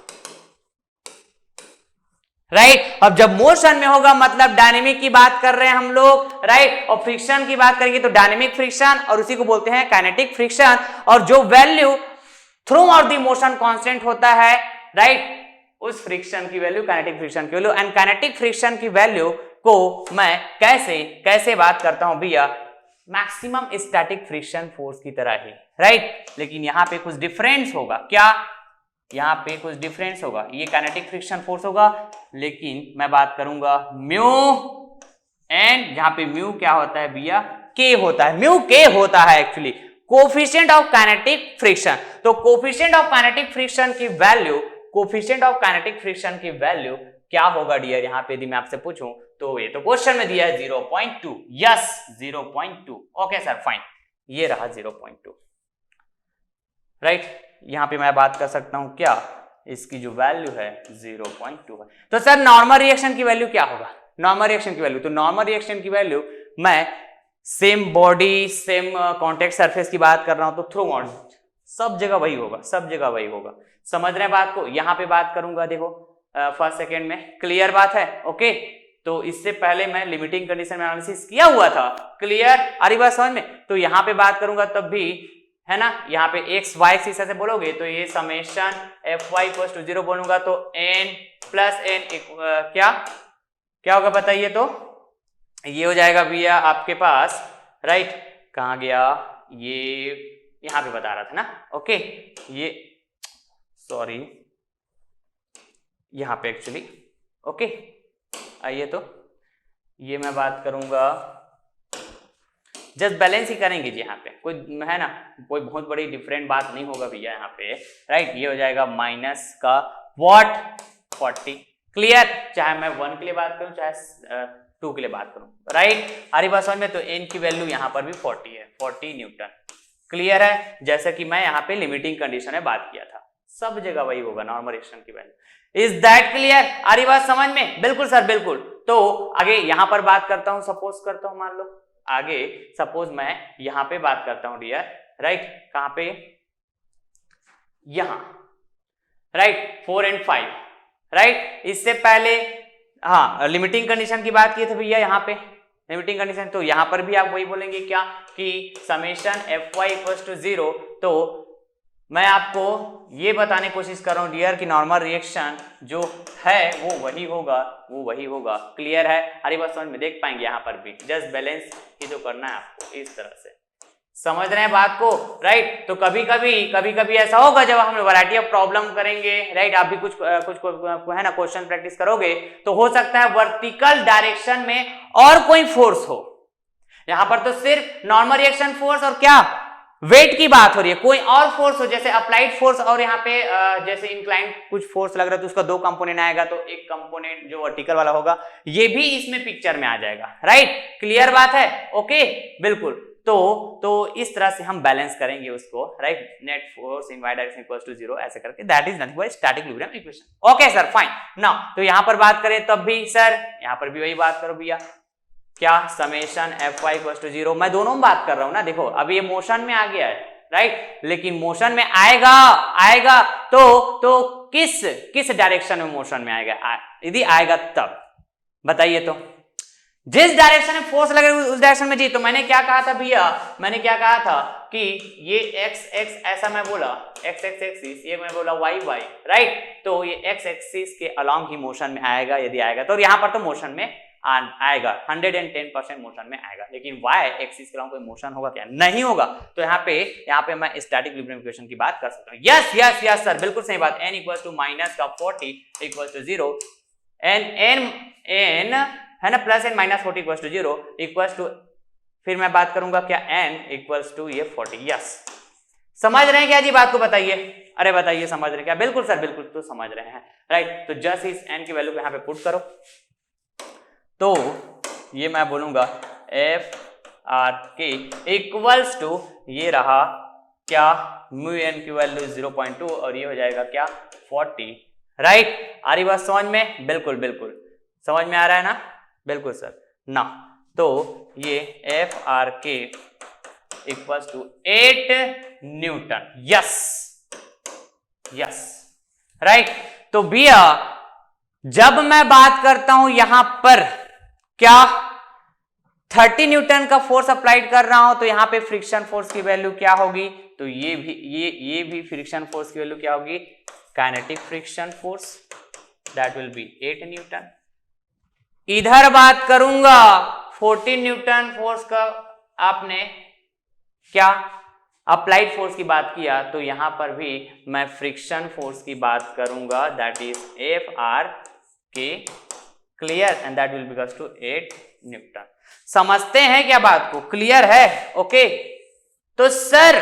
राइट। अब जब मोशन में होगा मतलब डायनेमिक की बात कर रहे हैं हम लोग, राइट, और फ्रिक्शन की बात करेंगे तो डायनेमिक फ्रिक्शन, और उसी को बोलते हैं काइनेटिक फ्रिक्शन। और जो value through out the motion constant होता है, राइट, उस फ्रिक्शन की वैल्यू काइनेटिक फ्रिक्शन की वैल्यू, एंड काइनेटिक फ्रिक्शन की वैल्यू को मैं कैसे बात करता हूं भैया, मैक्सिमम स्टैटिक फ्रिक्शन फोर्स की तरह ही, राइट। लेकिन यहां पे कुछ डिफरेंस होगा, क्या, यहां पे कुछ डिफरेंस होगा, ये काइनेटिक फ्रिक्शन फोर्स होगा, लेकिन मैं बात करूंगा म्यू एंड, जहां पे म्यू क्या होता है भैया, के होता है, म्यू के होता है actually coefficient of kinetic friction. तो कोफिशिएंट ऑफ काइनेटिक फ्रिक्शन की value, coefficient of kinetic friction की वैल्यू क्या होगा डियर, यहां पे यदि मैं आपसे पूछूं तो ये तो क्वेश्चन में दिया है 0.2, यस 0.2, ओके सर फाइन, ये रहा 0.2, राइट। यहां पे मैं बात कर सकता हूं क्या, इसकी जो वैल्यू है 0.2 है। तो सर नॉर्मल रिएक्शन की वैल्यू क्या होगा, नॉर्मल रिएक्शन की वैल्यू, तो नॉर्मल रिएक्शन की वैल्यू मैं same body same contact surface की बात कर रहा हूं तो थ्रू ऑन सब जगह वही होगा, सब जगह वही होगा, समझ रहे हैं बात को। यहां पे बात करूंगा, देखो फर्स्ट सेकेंड में क्लियर बात है, ओके। तो इससे पहले मैं लिमिटिंग कंडीशन में एनालिसिस किया हुआ था, क्लियर आ रही बात समझ में। तो यहां पे बात करूंगा तब भी है ना, यहाँ पे एक्स वाई से बोलोगे तो ये summation F Y equal to 0 बोलूंगा तो एन प्लस एन क्या होगा बताइए, तो ये हो जाएगा भैया आपके पास, राइट। कहाँ गया ये, यहां पे बता रहा था ना, ओके। ये सॉरी यहां पे एक्चुअली, ओके। आइए तो ये मैं बात करूंगा, जस्ट बैलेंस ही करेंगे जी, यहाँ पे कोई है ना, कोई बहुत बड़ी डिफरेंट बात नहीं होगा भैया यहाँ पे, राइट। ये हो जाएगा माइनस का व्हाट 40, क्लियर। चाहे मैं 1 के लिए बात करूं चाहे 2 के लिए बात करूं, राइट। हरी बात समझ में। तो n की वैल्यू यहाँ पर भी 40 है, 40 न्यूटन, क्लियर है। जैसा कि मैं यहाँ पे लिमिटिंग कंडीशन में बात किया था, सब जगह वही होगा नॉर्मल रिएक्शन की वैल्यू। इज दैट क्लियर, आ रही बात समझ में? बिल्कुल सर बिल्कुल। तो आगे यहां पर बात करता हूं, सपोज करता हूं, मान लो आगे सपोज मैं यहां पे बात करता हूं डियर, राइट। कहां पे, यहां, राइट 4 and 5, राइट। इससे पहले हाँ लिमिटिंग कंडीशन की बात की थी भैया, यहाँ पे लिमिटिंग कंडीशन, तो यहां पर भी आप वही बोलेंगे क्या कि summation F Y equal to 0। तो मैं आपको ये बताने की कोशिश कर रहा हूं डियर कि नॉर्मल रिएक्शन जो है वो वही होगा, वो वही होगा, क्लियर है। हरी बात समझ में, देख पाएंगे यहाँ पर भी जस्ट बैलेंस ही तो करना है आपको, इस तरह से समझ रहे हैं बात को, राइट। तो कभी कभी ऐसा होगा जब हम वैरायटी ऑफ प्रॉब्लम करेंगे, राइट। आप भी कुछ है ना क्वेश्चन प्रैक्टिस करोगे तो हो सकता है वर्टिकल डायरेक्शन में और कोई फोर्स हो। यहां पर तो सिर्फ नॉर्मल रिएक्शन फोर्स और क्या वेट की बात हो रही है, कोई और फोर्स हो जैसे अप्लाइड फोर्स और यहाँ पे जैसे इंक्लाइंड कुछ फोर्स लग रहा है तो उसका 2 कंपोनेंट आएगा, तो एक कंपोनेंट जो वर्टिकल वाला होगा ये भी इसमें पिक्चर में आ जाएगा, राइट। क्लियर बात है, ओके बिल्कुल। तो इस तरह से हम बैलेंस करेंगे उसको, right. Net force in y direction equals to 0 ऐसे करके, that is nothing but static equilibrium equation, okay sir fine. Now तो यहां पर बात करें तब भी सर यहां पर भी वही बात करो भैया, क्या summation F Y equal to 0, मैं दोनों में बात कर रहा हूं ना। देखो अभी ये मोशन में आ गया है, राइट, लेकिन मोशन में आएगा तो किस डायरेक्शन में मोशन में आएगा, यदि आएगा तब बताइए, तो जिस डायरेक्शन में फोर्स लगे उस डायरेक्शन में जी। तो मैंने क्या कहा था भैया, मैंने क्या कहा था कि ये x ऐसा मैं बोला x एक्सिस, ये मैं बोला y, राइट। तो ये x एक्सिस के अलोंग ही मोशन में आएगा, यदि आएगा तो यहां पर तो मोशन में आएगा, 110% मोशन में आएगा, लेकिन y एक्सिस के अलोंग कोई मोशन होगा क्या, नहीं होगा। तो यहाँ पे मैं स्टैटिक इक्विलिब्रियम इक्वेशन की बात कर सकता हूँ। यस सर बिल्कुल सही बात। n इक्वल टू माइनस का 40 इक्वल टू 0, n है ना, plus N minus 40 equal to 0 equal to, फिर मैं बात करूंगा क्या n इक्वल्स टू ये 40। यस समझ रहे हैं क्या जी बात को, बताइए, अरे बताइए समझ रहे हैं क्या? बिल्कुल सर बिल्कुल, तो समझ रहे हैं, राइट। तो जस्ट इस n की वैल्यू को यहाँ पे पुट करो, तो ये मैं बोलूंगा एफ आर के इक्वल्स टू, ये रहा क्या म्यू एन की वैल्यू 0.2 और ये हो जाएगा क्या 40, राइट। आ रही बात समझ में? बिल्कुल समझ में आ रहा है ना, बिल्कुल सर ना। तो ये एफ आर के equals to 8 newton, yes right. तो भैया जब मैं बात करता हूं यहां पर क्या 30 न्यूटन का फोर्स अप्लाइड कर रहा हूं, तो यहां पे फ्रिक्शन फोर्स की वैल्यू क्या होगी, तो ये भी फ्रिक्शन फोर्स की वैल्यू क्या होगी, kinetic friction force, that will B 8 Newton, इधर बात करूंगा 14 न्यूटन फोर्स का, आपने क्या अप्लाइड फोर्स की बात किया, तो यहां पर भी मैं फ्रिक्शन फोर्स की बात करूंगा, दैट इज F(R) के, clear, and that will becomes to 8 newton. समझते हैं क्या बात को, क्लियर है? ओके तो सर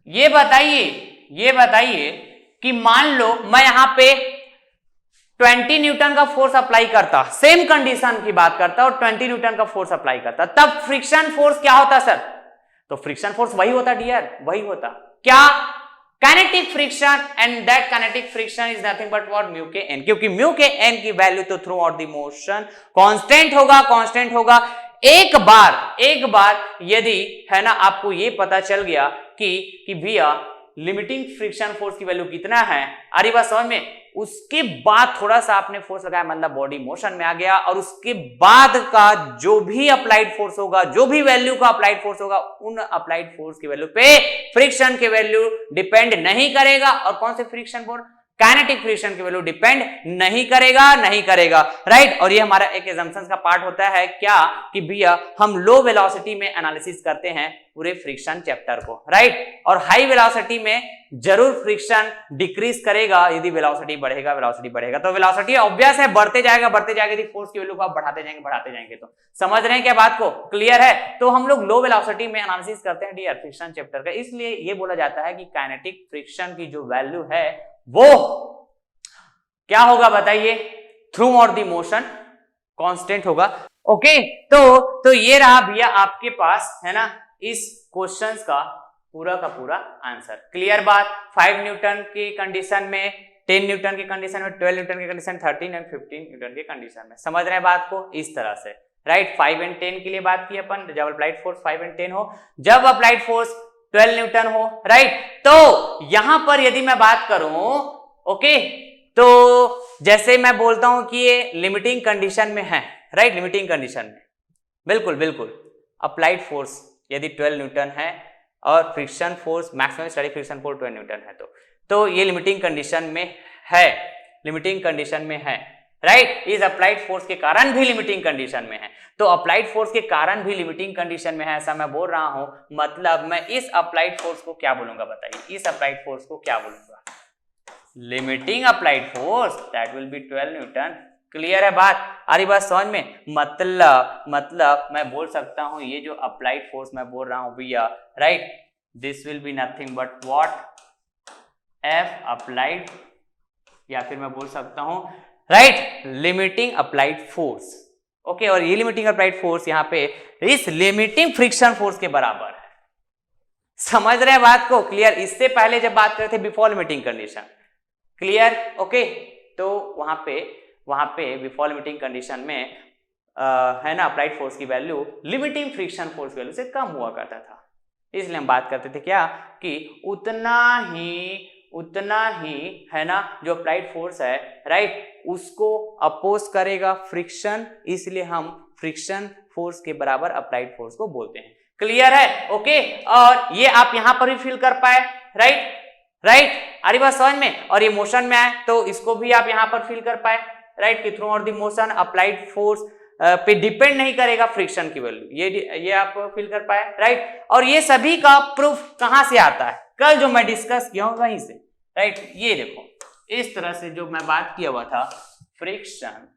ये बताइए कि मान लो मैं यहां पे 20 न्यूटन का फोर्स अप्लाई करता, सेम कंडीशन की बात करता और 20 न्यूटन का फोर्स अप्लाई करता, तब फ्रिक्शन फोर्स क्या होता सर? तो फ्रिक्शन फोर्स वही होता डियर, वही होता क्या? Kinetic friction, and that kinetic friction is nothing but what, mu K N, क्योंकि म्यू के एन की वैल्यू तो through out the motion constant होगा। एक बार यदि है ना आपको ये पता चल गया कि भैया लिमिटिंग फ्रिक्शन फोर्स की वैल्यू कितना है, आ रही बात समझ में, उसके बाद थोड़ा सा आपने फोर्स लगाया, मतलब बॉडी मोशन में आ गया, और उसके बाद का जो भी अप्लाइड फोर्स होगा, जो भी वैल्यू का अप्लाइड फोर्स होगा, उन अप्लाइड फोर्स की वैल्यू पे फ्रिक्शन की वैल्यू डिपेंड नहीं करेगा। और कौन से फ्रिक्शन फोर्स? काइनेटिक फ्रिक्शन की वैल्यू डिपेंड नहीं करेगा, राइट। और ये हमारा एक एजम्पशन का पार्ट होता है क्या, कि भैया हम लो वेलोसिटी में एनालिसिस करते हैं पूरे फ्रिक्शन चैप्टर को, राइट। और हाई वेलोसिटी में जरूर फ्रिक्शन डिक्रीज करेगा यदि वेलोसिटी बढ़ेगा। तो वेलोसिटी ऑब्वियस है बढ़ते जाएगा यदि फोर्स की वैल्यू को आप बढ़ाते जाएंगे। तो समझ रहे हैं क्या बात को, क्लियर है? तो हम लोग लो वेलोसिटी में एनालिसिस करते हैं डियर फ्रिक्शन चैप्टर का, इसलिए ये बोला जाता है कि काइनेटिक फ्रिक्शन की जो वैल्यू है वो क्या होगा बताइए, through out the motion constant होगा। ओके तो ये रहा भैया आपके पास है ना इस क्वेश्चंस का पूरा आंसर। क्लियर बात? 5 न्यूटन की कंडीशन में, 10 न्यूटन की कंडीशन में, 12 न्यूटन की कंडीशन, 13 एंड 15 न्यूटन की कंडीशन में। समझ रहे हैं बात को? इस तरह से, राइट। 5 एंड 10 के लिए बात की अपन, जब अप्लाइड फोर्स 5 एंड 10 हो, जब अप्लाइड फोर्स 12 न्यूटन हो, राइट। तो यहां पर यदि मैं बात करूं, ओके, तो जैसे मैं बोलता हूं कि ये लिमिटिंग कंडीशन में है, राइट, लिमिटिंग कंडीशन में, बिल्कुल अप्लाइड फोर्स यदि 12 न्यूटन है और friction force, maximum static friction force 12 newton है, तो ये लिमिटिंग कंडीशन में है, राइट। इस अप्लाइड फोर्स के कारण भी लिमिटिंग कंडीशन में है। तो अप्लाइड फोर्स के कारण भी लिमिटिंग कंडीशन में है, ऐसा मैं बोल रहा हूं, मतलब मैं इस अप्लाइड फोर्स को क्या बोलूंगा बताइए, इस अप्लाइड फोर्स को क्या बोलूंगा? Limiting applied force, that will B 12 Newton. Clear है बात? आ रही बात समझ में? मतलब मैं बोल सकता हूं ये जो अप्लाइड फोर्स मैं बोल रहा हूं भैया, right, this will be nothing but what, F applied, या फिर मैं बोल सकता हूं right limiting applied force. Okay, और ये लिमिटिंग अप्लाइड फोर्स यहां पे इस लिमिटिंग फ्रिक्शन फोर्स के बराबर है। समझ रहे हैं बात को? क्लियर? इससे पहले जब बात करते थे before limiting condition, clear? Okay, तो वहां पे बिफोर लिमिटिंग कंडीशन में है ना अप्लाइड फोर्स की वैल्यू लिमिटिंग फ्रिक्शन फोर्स की वैल्यू से कम हुआ करता था, इसलिए हम बात करते थे क्या कि उतना ही है ना जो अप्लाइड फोर्स है, राइट, उसको अपोज करेगा फ्रिक्शन, इसलिए हम फ्रिक्शन फोर्स के बराबर अप्लाइड फोर्स को बोलते हैं। क्लियर है? ओके, और ये आप यहां पर भी फील कर पाए, राइट, अरे बात समझ में, और ये मोशन में आए तो इसको भी आप यहां पर फील कर पाए, राइट, कि through out the motion applied force पे डिपेंड नहीं करेगा फ्रिक्शन की वैल्यू, ये आप फील कर पाए, राइट। और ये सभी का प्रूफ कहां से आता है? कल जो मैं डिस्कस किया हूं वहीं से, राइट। ये देखो इस तरह से जो मैं बात किया हुआ था, फ्रिक्शन,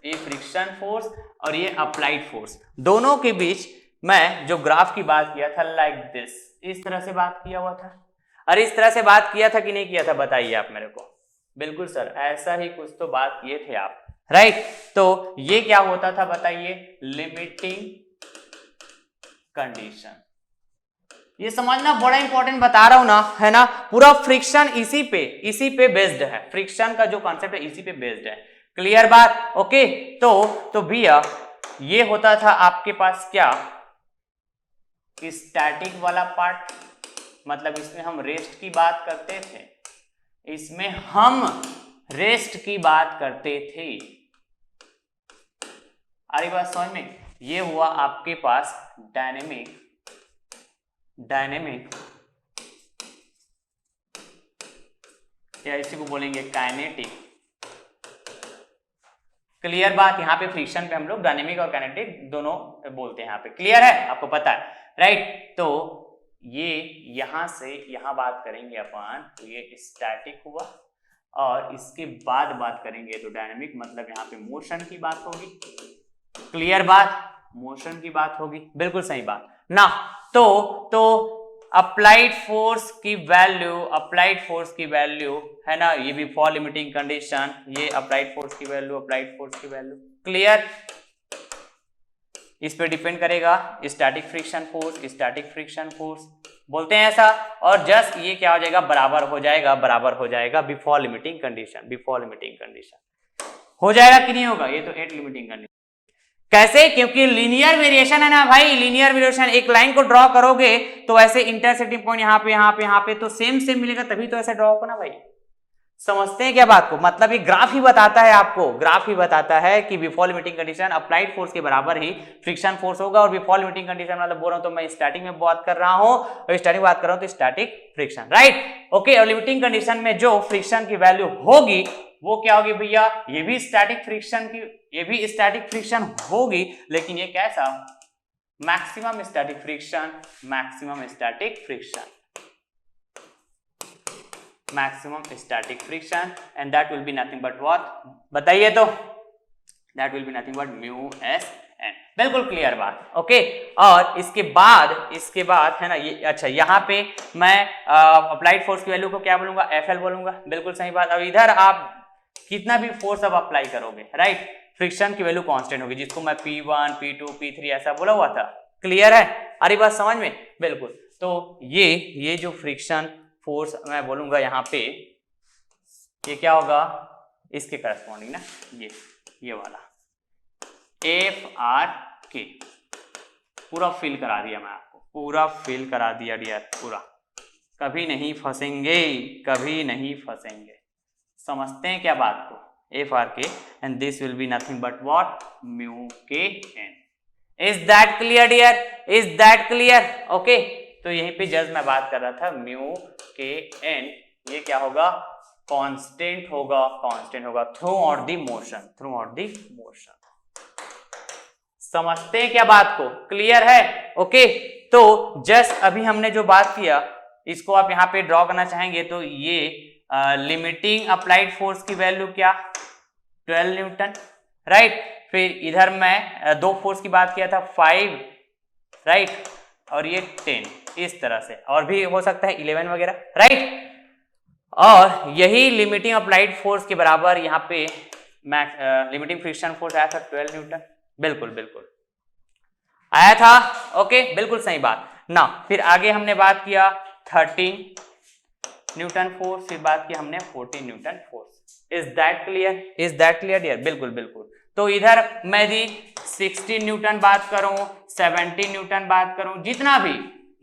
ये फ्रिक्शन फोर्स और ये अप्लाइड फोर्स, दोनों के बीच मैं जो ग्राफ की बात किया था लाइक दिस, इस तरह से बात किया हुआ था। अरे इस तरह से बात किया था कि नहीं किया था बताइए आप मेरे को? बिल्कुल सर, ऐसा ही कुछ तो बात किए थे आप, राइट। तो ये क्या होता था बताइए? Limiting condition. ये समझना बड़ा इंपॉर्टेंट बता रहा हूं ना, है ना, पूरा फ्रिक्शन इसी पे बेस्ड है, फ्रिक्शन का जो कॉन्सेप्ट है इसी पे बेस्ड है। क्लियर बात? ओके, तो भैया ये होता था आपके पास क्या, स्टैटिक वाला पार्ट, मतलब इसमें हम रेस्ट की बात करते थे, अरे बात समझ में? ये हुआ आपके पास डायनेमिक या इसी को बोलेंगे काइनेटिक क्लियर बात। यहाँ पे फ्रिक्शन पे हम लोग डायनेमिक और काइनेटिक दोनों बोलते हैं यहाँ पे, क्लियर है, आपको पता है, राइट। तो ये यहां से यहां बात करेंगे अपन, तो ये स्टैटिक हुआ, और इसके बाद बात करेंगे तो डायनेमिक, मतलब यहाँ पे मोशन की बात होगी, क्लियर बात, मोशन की बात होगी, बिल्कुल सही बात ना। तो अप्लाइड फोर्स की वैल्यू, अप्लाइड फोर्स की वैल्यू है ना, ये भी फॉर लिमिटिंग कंडीशन, ये अप्लाइड फोर्स की वैल्यू, अप्लाइड फोर्स की वैल्यू, क्लियर। इस पे डिपेंड करेगा static friction force, static friction force बोलते हैं ऐसा, और जस्ट ये क्या हो जाएगा, बराबर हो जाएगा, बराबर हो जाएगा before limiting condition, before limiting condition हो जाएगा कि नहीं होगा, ये तो एट लिमिटिंग कंडीशन। कैसे, क्योंकि लीनियर वेरिएशन है ना भाई, लीनियर वेरिएशन, एक लाइन को ड्रॉ करोगे तो ऐसे इंटरसेक्टिंग पॉइंट यहाँ पे यहाँ पे यहाँ पे तो सेम सेम मिलेगा, तभी तो ऐसे ड्रॉ होगा ना भाई। समझते हैं क्या बात को, मतलब ये ग्राफ ही बताता है आपको, ग्राफ ही बताता है कि before limiting condition applied force के बराबर ही फ्रिक्शन फोर्स होगा, और बिफोर लिमिटिंग कंडीशन मतलब बोल रहा हूं तो मैं स्टैटिक में बात कर रहा हूं, और स्टैटिक बात कर रहा हूं तो स्टैटिक फ्रिक्शन, राइट, ओके। और लिमिटिंग कंडीशन में जो फ्रिक्शन की वैल्यू होगी वो क्या होगी भैया, ये भी स्टैटिक फ्रिक्शन की, ये भी स्टैटिक फ्रिक्शन होगी, लेकिन ये कैसा, maximum static friction, maximum static friction, maximum static friction, and that will be nothing but what, बताइए तो, that will be nothing but mu s N, बिल्कुल क्लियर बात, ओके। और इसके बाद है ना, ये अच्छा, यहाँ पे मैं अप्लाइड फोर्स की वैल्यू को क्या बोलूंगा, एफ एल बोलूंगा, बिल्कुल सही बात। अब इधर आप कितना भी फोर्स अब अप्लाई करोगे, राइट, फ्रिक्शन की वैल्यू कांस्टेंट होगी, जिसको मैं P1, P2, P3 ऐसा बोला हुआ था, क्लियर है, अरे बात समझ में, बिल्कुल। तो ये जो फ्रिक्शन फोर्स मैं बोलूंगा यहाँ पे, ये क्या होगा, इसके करस्पॉन्डिंग ना, ये वाला एफ आर के, पूरा फिल करा दिया मैं आपको, पूरा फिल करा दिया डियर, पूरा, कभी नहीं फंसेंगे, कभी नहीं फंसेंगे, समझते हैं क्या बात को, F R K, and this will be nothing but what, mu K N. Is that clear dear, is that clear, okay. तो यहीं पे जस्ट मैं बात कर रहा था, म्यू के एन, ये क्या होगा, कांस्टेंट होगा, कांस्टेंट होगा through out the motion, through out the motion, समझते हैं क्या बात को, क्लियर है, ओके। तो जस्ट अभी हमने जो बात किया, इसको आप यहाँ पे ड्रॉ करना चाहेंगे तो ये लिमिटिंग अप्लाइड फोर्स की वैल्यू क्या, 12 न्यूटन, राइट। फिर इधर मैं दो फोर्स की बात किया था, 5, राइट, और ये 10, इस तरह से, और भी हो सकता है 11 वगैरह, राइट। और यही लिमिटिंग अप्लाइड फोर्स के बराबर यहाँ पे लिमिटिंग फ्रिक्शन फोर्स आया था 12 न्यूटन, बिल्कुल बिल्कुल आया था, ओके, बिल्कुल सही बात ना। फिर आगे हमने बात किया 13 न्यूटन फोर्स, फिर बात किया हमने 14 newton force. Is that clear, is that clear dear, बिल्कुल बिल्कुल। तो इधर मैं यदि 16 न्यूटन बात करूं, 17 न्यूटन बात करूं, जितना भी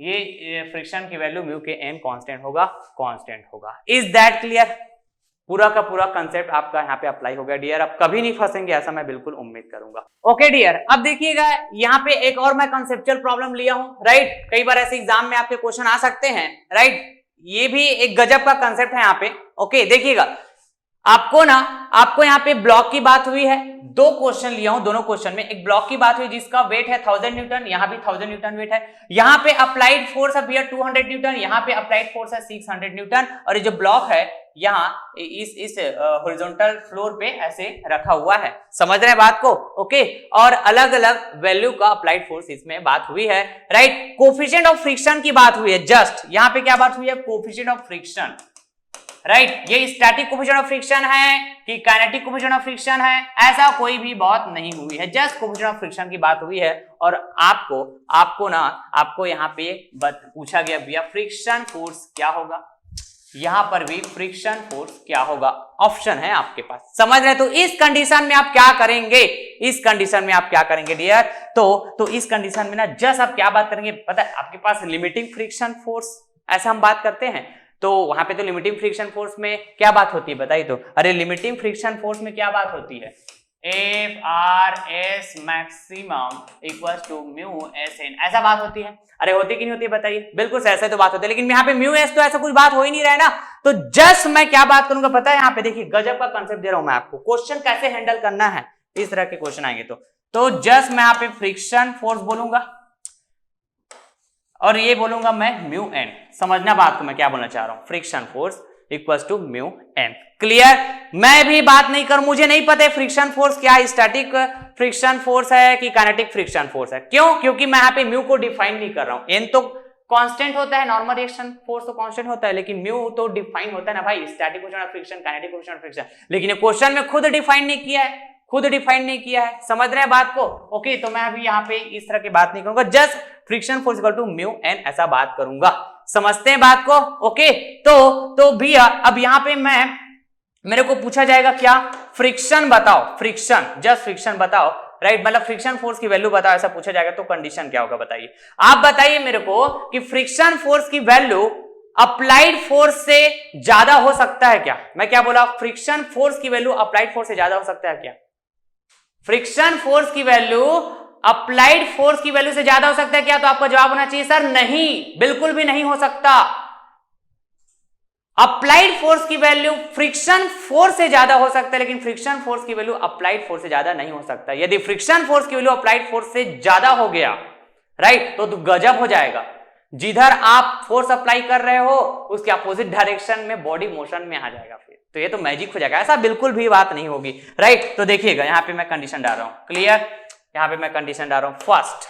ये फ्रिक्शन की value mu K N constant होगा, कांस्टेंट होगा। इज दैट क्लियर, पूरा का पूरा कंसेप्ट आपका यहाँ पे अप्लाई हो गया डियर, अब कभी नहीं फंसेंगे ऐसा मैं बिल्कुल उम्मीद करूंगा, ओके डियर। अब देखिएगा यहाँ पे एक और मैं कंसेप्चुअल प्रॉब्लम लिया हूं, राइट, कई बार ऐसे एग्जाम में आपके क्वेश्चन आ सकते हैं, राइट, ये भी एक गजब का कंसेप्ट है यहाँ पे, ओके। देखिएगा आपको यहाँ पे ब्लॉक की बात हुई है, दो क्वेश्चन लिया हूं, दोनों क्वेश्चन में एक ब्लॉक की बात हुई जिसका वेट है 1000 न्यूटन, यहाँ भी 1000 न्यूटन वेट है, यहाँ पे अप्लाइड फोर्स है भैया 200 न्यूटन, यहाँ पे अप्लाइड फोर्स है 600 न्यूटन, और ये जो ब्लॉक है यहाँ इस हॉरिजॉन्टल फ्लोर पे ऐसे रखा हुआ है, समझ रहे हैं बात को, ओके। और अलग अलग वैल्यू का अप्लाइड फोर्स इसमें बात हुई है, राइट। कोफिशिएंट ऑफ फ्रिक्शन की बात हुई है, जस्ट यहाँ पे क्या बात हुई है, कोफिशिएंट ऑफ फ्रिक्शन, राइट। ये स्टैटिक कोफिशिएंट ऑफ फ्रिक्शन है कि काइनेटिक कोफिशिएंट ऑफ फ्रिक्शन है, ऐसा कोई भी बात नहीं हुई है, जस्ट कोफिशिएंट ऑफ फ्रिक्शन की बात हुई है। और आपको यहाँ पे पूछा गया भैया फ्रिक्शन फोर्स क्या होगा, यहां पर भी फ्रिक्शन फोर्स क्या होगा, ऑप्शन है आपके पास, समझ रहे। तो इस कंडीशन में आप क्या करेंगे, इस कंडीशन में आप क्या करेंगे डियर, तो इस कंडीशन में ना जस्ट आप क्या बात करेंगे पता है, आपके पास लिमिटिंग फ्रिक्शन फोर्स ऐसा हम बात करते हैं, तो वहां पे तो लिमिटिंग फ्रिक्शन फोर्स में क्या बात होती है बताइए तो, अरे लिमिटिंग फ्रिक्शन फोर्स में क्या बात होती है, F R s maximum equal to mu s N, ऐसा बात होती है, अरे होती कि नहीं होती है बताइए, बिल्कुल ऐसे तो बात होती है, लेकिन यहाँ पे म्यू एस तो ऐसा कुछ बात हो ही नहीं रहा है ना, तो जस्ट मैं क्या बात करूंगा पता है, यहाँ पे देखिए गजब का कंसेप्ट दे रहा हूं मैं आपको, क्वेश्चन कैसे हैंडल करना है, इस तरह के क्वेश्चन आएंगे तो जस्ट मैं यहाँ पे फ्रिक्शन फोर्स बोलूंगा और ये बोलूंगा मैं म्यू एन। समझना बात को मैं क्या बोलना चाह रहा हूं, friction force equals to mu N. Clear? मैं भी बात नहीं करूं, मुझे नहीं पता है फ्रिक्शन फोर्स क्या है, स्टैटिक फ्रिक्शन फोर्स है कि काइनेटिक फ्रिक्शन फोर्स है। क्यों? क्योंकि मैं यहाँ पे म्यू को डिफाइन नहीं कर रहा हूं। एन तो कांस्टेंट होता है, नॉर्मल रिएक्शन फोर्स तो कांस्टेंट होता है, लेकिन म्यू तो डिफाइन होता है ना भाई, static question friction, kinetic question friction. लेकिन ये क्वेश्चन में खुद डिफाइन नहीं किया है, खुद डिफाइन नहीं किया है। समझ रहे हैं बात को? ओके, तो मैं अभी यहाँ पे इस तरह की बात नहीं करूंगा, just friction force equal to mu N ऐसा बात करूंगा। समझते हैं बात को? ओके, तो भैया अब यहाँ पे मेरे को पूछा जाएगा क्या, फ्रिक्शन बताओ, फ्रिक्शन, जस्ट फ्रिक्शन बताओ, राइट, मतलब फ्रिक्शन फोर्स की वैल्यू बताओ, ऐसा पूछा जाएगा तो कंडीशन क्या होगा बताइए। आप बताइए मेरे को कि फ्रिक्शन फोर्स की वैल्यू अप्लाइड फोर्स से ज्यादा हो सकता है क्या? मैं क्या बोला? फ्रिक्शन फोर्स की वैल्यू अप्लाइड फोर्स से ज्यादा हो सकता है क्या? फ्रिक्शन फोर्स की वैल्यू अप्लाइड फोर्स की वैल्यू से ज्यादा हो सकता है क्या? तो आपका जवाब होना चाहिए सर नहीं, बिल्कुल भी नहीं हो सकता। अप्लाइड फोर्स की वैल्यू फ्रिक्शन फोर्स से ज्यादा हो सकता है, लेकिन फ्रिक्शन फोर्स की वैल्यू अप्लाइड फोर्स से ज्यादा नहीं हो सकता। यदि फ्रिक्शन फोर्स की वैल्यू अप्लाइड फोर्स से ज्यादा हो गया, राइट, तो गजब हो जाएगा। जिधर आप फोर्स अप्लाई कर रहे हो उसके अपोजिट डायरेक्शन में बॉडी मोशन में आ जाएगा, फिर तो ये तो मैजिक हो जाएगा। ऐसा बिल्कुल भी बात नहीं होगी, राइट। तो देखिएगा यहाँ पे मैं कंडीशन डाल रहा हूं, क्लियर? यहाँ पे मैं कंडीशन डाल रहा हूं फर्स्ट,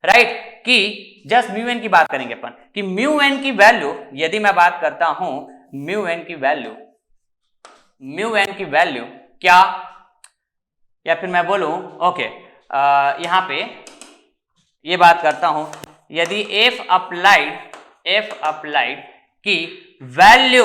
राइट, कि जस्ट म्यू एन की बात करेंगे अपन कि म्यू एन की वैल्यू, यदि मैं बात करता हूं म्यू एन की वैल्यू क्या, या फिर मैं बोलूं ओके, यहां पे ये बात करता हूं, यदि एफ अप्लाइड की value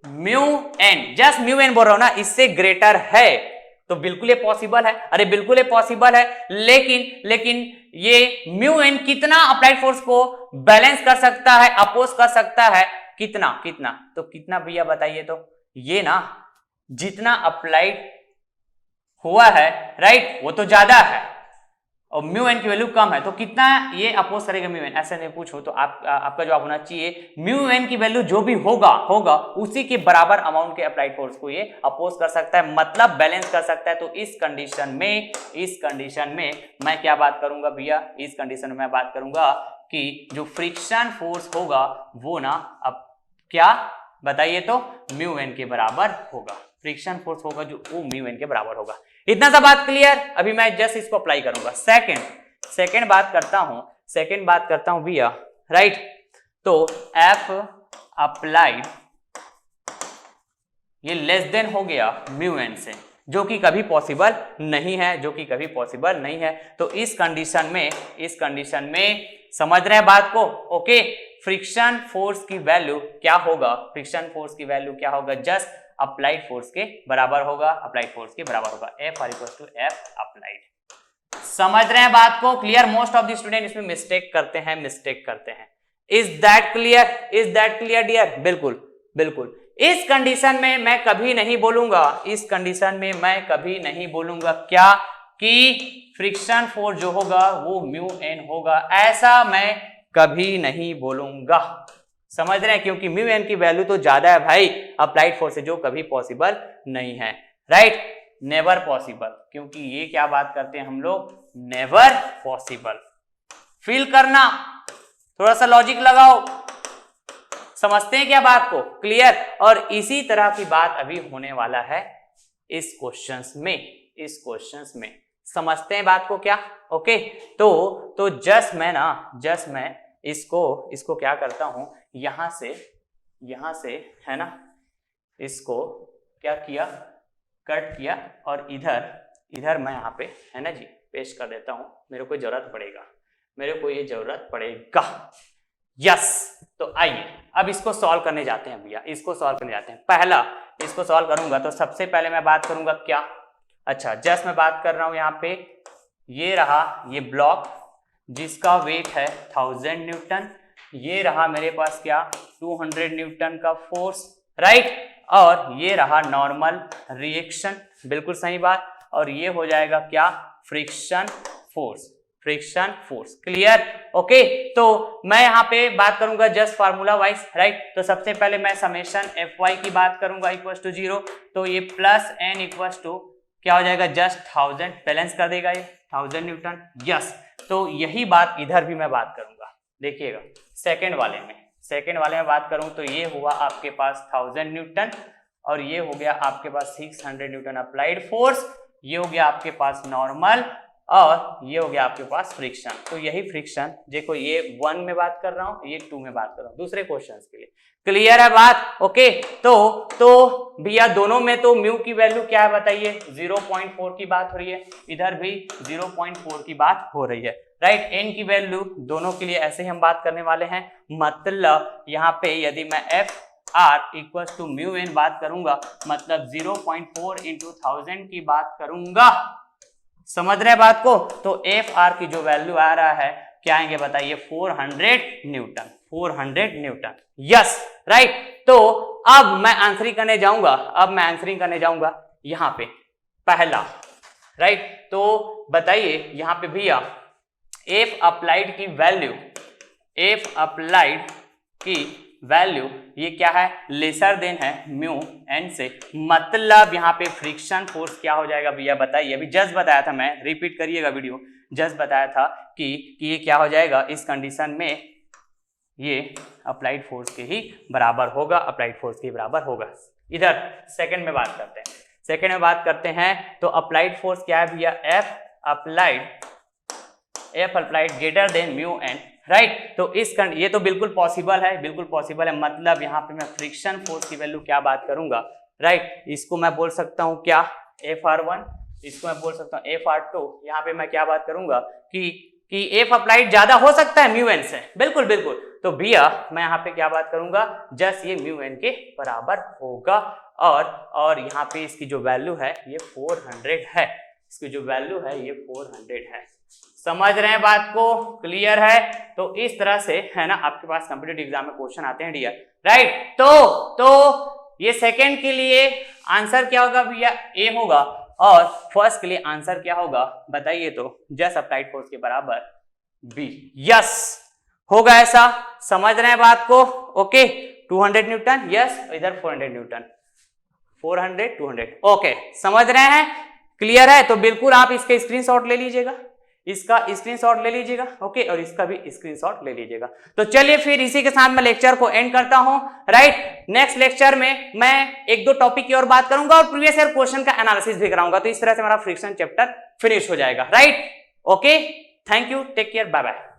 mu N, just mu N बोल रहा हूं ना, इससे ग्रेटर है तो बिल्कुल ये पॉसिबल है। अरे बिल्कुल ये पॉसिबल है, लेकिन ये म्यू एन कितना अप्लाइड फोर्स को बैलेंस कर सकता है, अपोज कर सकता है, कितना तो कितना भैया बताइए। तो ये ना जितना अप्लाइड हुआ है, राइट, वो तो ज्यादा है और म्यू एन की वैल्यू कम है, तो कितना ये अपोज करेगा म्यू एन? ऐसे नहीं पूछो तो आपका जवाब होना चाहिए म्यू एन की वैल्यू जो भी होगा उसी के बराबर अमाउंट के अप्लाइड फोर्स को ये अपोज कर सकता है, मतलब बैलेंस कर सकता है। तो इस कंडीशन में मैं क्या बात करूंगा भैया, इस कंडीशन में मैं बात करूंगा कि जो फ्रिक्शन फोर्स होगा वो ना, अब क्या बताइए, तो म्यू एन के बराबर होगा। फ्रिक्शन फोर्स होगा जो वो म्यू एन के बराबर होगा। इतना सा बात क्लियर? अभी मैं जस्ट इसको अप्लाई करूंगा। सेकंड बात करता हूं भैया, राइट, तो एफ अप्लाइड ये लेस देन हो गया म्यू एन से, जो कि कभी पॉसिबल नहीं है, तो इस कंडीशन में समझ रहे हैं बात को? ओके, फ्रिक्शन फोर्स की वैल्यू क्या होगा, जस्ट अप्लाइड फोर्स के बराबर होगा, F R equal to F applied. समझ रहे हैं बात को? Clear? Most of the student इसमें मिस्टेक करते हैं। Is that clear dear? बिल्कुल। इस कंडीशन में मैं कभी नहीं बोलूंगा, क्या कि फ्रिक्शन फोर्स जो होगा वो म्यू एन होगा, ऐसा मैं कभी नहीं बोलूंगा। समझ रहे हैं? क्योंकि म्यू एन की वैल्यू तो ज्यादा है भाई अप्लाइड फोर्स से, जो कभी पॉसिबल नहीं है, राइट, नेवर पॉसिबल, क्योंकि ये क्या बात करते हैं हम लोग, नेवर पॉसिबल। फील करना, थोड़ा सा लॉजिक लगाओ, समझते हैं क्या बात को? क्लियर? और इसी तरह की बात अभी होने वाला है इस क्वेश्चंस में, समझते हैं बात को क्या? ओके, तो जस्ट मैं इसको क्या करता हूं, यहां से है ना, इसको क्या किया, कट किया और इधर मैं यहां पे है ना जी पेस्ट कर देता हूं। मेरे को जरूरत पड़ेगा, यस। तो आइए अब इसको सॉल्व करने जाते हैं भैया, पहला इसको सॉल्व करूंगा तो सबसे पहले मैं बात करूंगा क्या, अच्छा जस्ट मैं बात कर रहा हूं यहाँ पे, ये रहा ये ब्लॉक जिसका वेट है 1000 न्यूटन, ये रहा मेरे पास क्या 200 न्यूटन का फोर्स, राइट, और ये रहा नॉर्मल रिएक्शन, बिल्कुल सही बात, और ये हो जाएगा क्या फ्रिक्शन फोर्स, क्लियर? ओके, तो मैं यहाँ पे बात करूंगा जस्ट फार्मूला वाइज, राइट, तो सबसे पहले मैं समेशन Fy की बात करूंगा इक्वल टू 0, तो ये प्लस n इक्वल टू क्या हो जाएगा, जस्ट 1000 बैलेंस कर देगा ये 1000 न्यूटन। यस, तो यही बात इधर भी मैं बात करूंगा। देखिएगा सेकंड वाले में बात करूं तो ये हुआ आपके पास 1000 न्यूटन और ये हो गया आपके पास 600 न्यूटन अप्लाइड फोर्स, ये हो गया आपके पास नॉर्मल और ये हो गया आपके पास फ्रिक्शन। तो यही फ्रिक्शन, देखो ये 1 में बात कर रहा हूं, ये 2 में बात कर रहा हूं दूसरे क्वेश्चन के लिए। क्लियर है बात? ओके, तो भैया दोनों में तो म्यू की वैल्यू क्या है बताइए, 0.4 की बात हो रही है, इधर भी 0.4 की बात हो रही है, राइट। एन की वैल्यू दोनों के लिए ऐसे ही हम बात करने वाले हैं, मतलब यहाँ पे यदि मैं F R equal to mu N बात करूंगा, मतलब 0.4 इंटू 1000 की बात करूंगा, समझ रहे हैं बात को। तो एफ आर की जो वैल्यू आ रहा है क्या आएंगे बताइए, 400 न्यूटन, 400 न्यूटन। Yes, right. तो अब मैं आंसरिंग करने जाऊंगा, यहां पे पहला, राइट। तो बताइए यहां पे भैया एफ अप्लाइड की वैल्यू ये क्या है, लेसर देन है म्यू एन से, मतलब यहाँ पे फ्रिक्शन फोर्स क्या हो जाएगा भैया बताइए। अभी जस्ट बताया था मैं, रिपीट करिएगा वीडियो, जस्ट बताया था कि ये क्या हो जाएगा, इस कंडीशन में ये अप्लाइड फोर्स के ही बराबर होगा, इधर सेकंड में बात करते हैं। तो अप्लाइड फोर्स क्या है भैया, F applied greater than mu N, right. तो ये तो बिल्कुल पॉसिबल है, मतलब यहाँ पे मैं फ्रिक्शन फोर्स की वैल्यू क्या बात करूंगा, राइट। इसको मैं बोल सकता हूँ क्या, Fr1, इसको मैं बोल सकता हूँ Fr2। यहाँ पे मैं क्या बात करूंगा कि एफ अप्लाइड ज्यादा हो सकता है म्यू एन से, बिल्कुल। तो भैया मैं यहाँ पे क्या बात करूंगा, जस्ट ये म्यू एन के बराबर होगा, और यहाँ पे इसकी जो वैल्यू है ये 400 है, समझ रहे हैं बात को, क्लियर है। तो इस तरह से है ना आपके पास कॉम्पिटिटिव एग्जाम में क्वेश्चन आते हैं डियर, राइट। तो ये सेकंड के लिए आंसर क्या होगा भैया, ए होगा, और फर्स्ट के लिए आंसर क्या होगा बताइए, तो जस्ट अप्लाइड फोर्स के बराबर बी। यस, होगा ऐसा, समझ रहे हैं बात को, ओके। 200 न्यूटन, यस, इधर 400 न्यूटन, 400 200, ओके, समझ रहे हैं, क्लियर है। तो बिल्कुल आप इसका स्क्रीनशॉट ले लीजिएगा, ओके, और इसका भी स्क्रीनशॉट ले लीजिएगा। तो चलिए फिर इसी के साथ मैं लेक्चर को एंड करता हूं, राइट। नेक्स्ट लेक्चर में मैं 1-2 टॉपिक की और बात करूंगा और प्रीवियस ईयर क्वेश्चन का एनालिसिस भी कराऊंगा। तो इस तरह से हमारा फ्रिक्शन चैप्टर फिनिश हो जाएगा, right. Okay, thank you, take care, bye bye.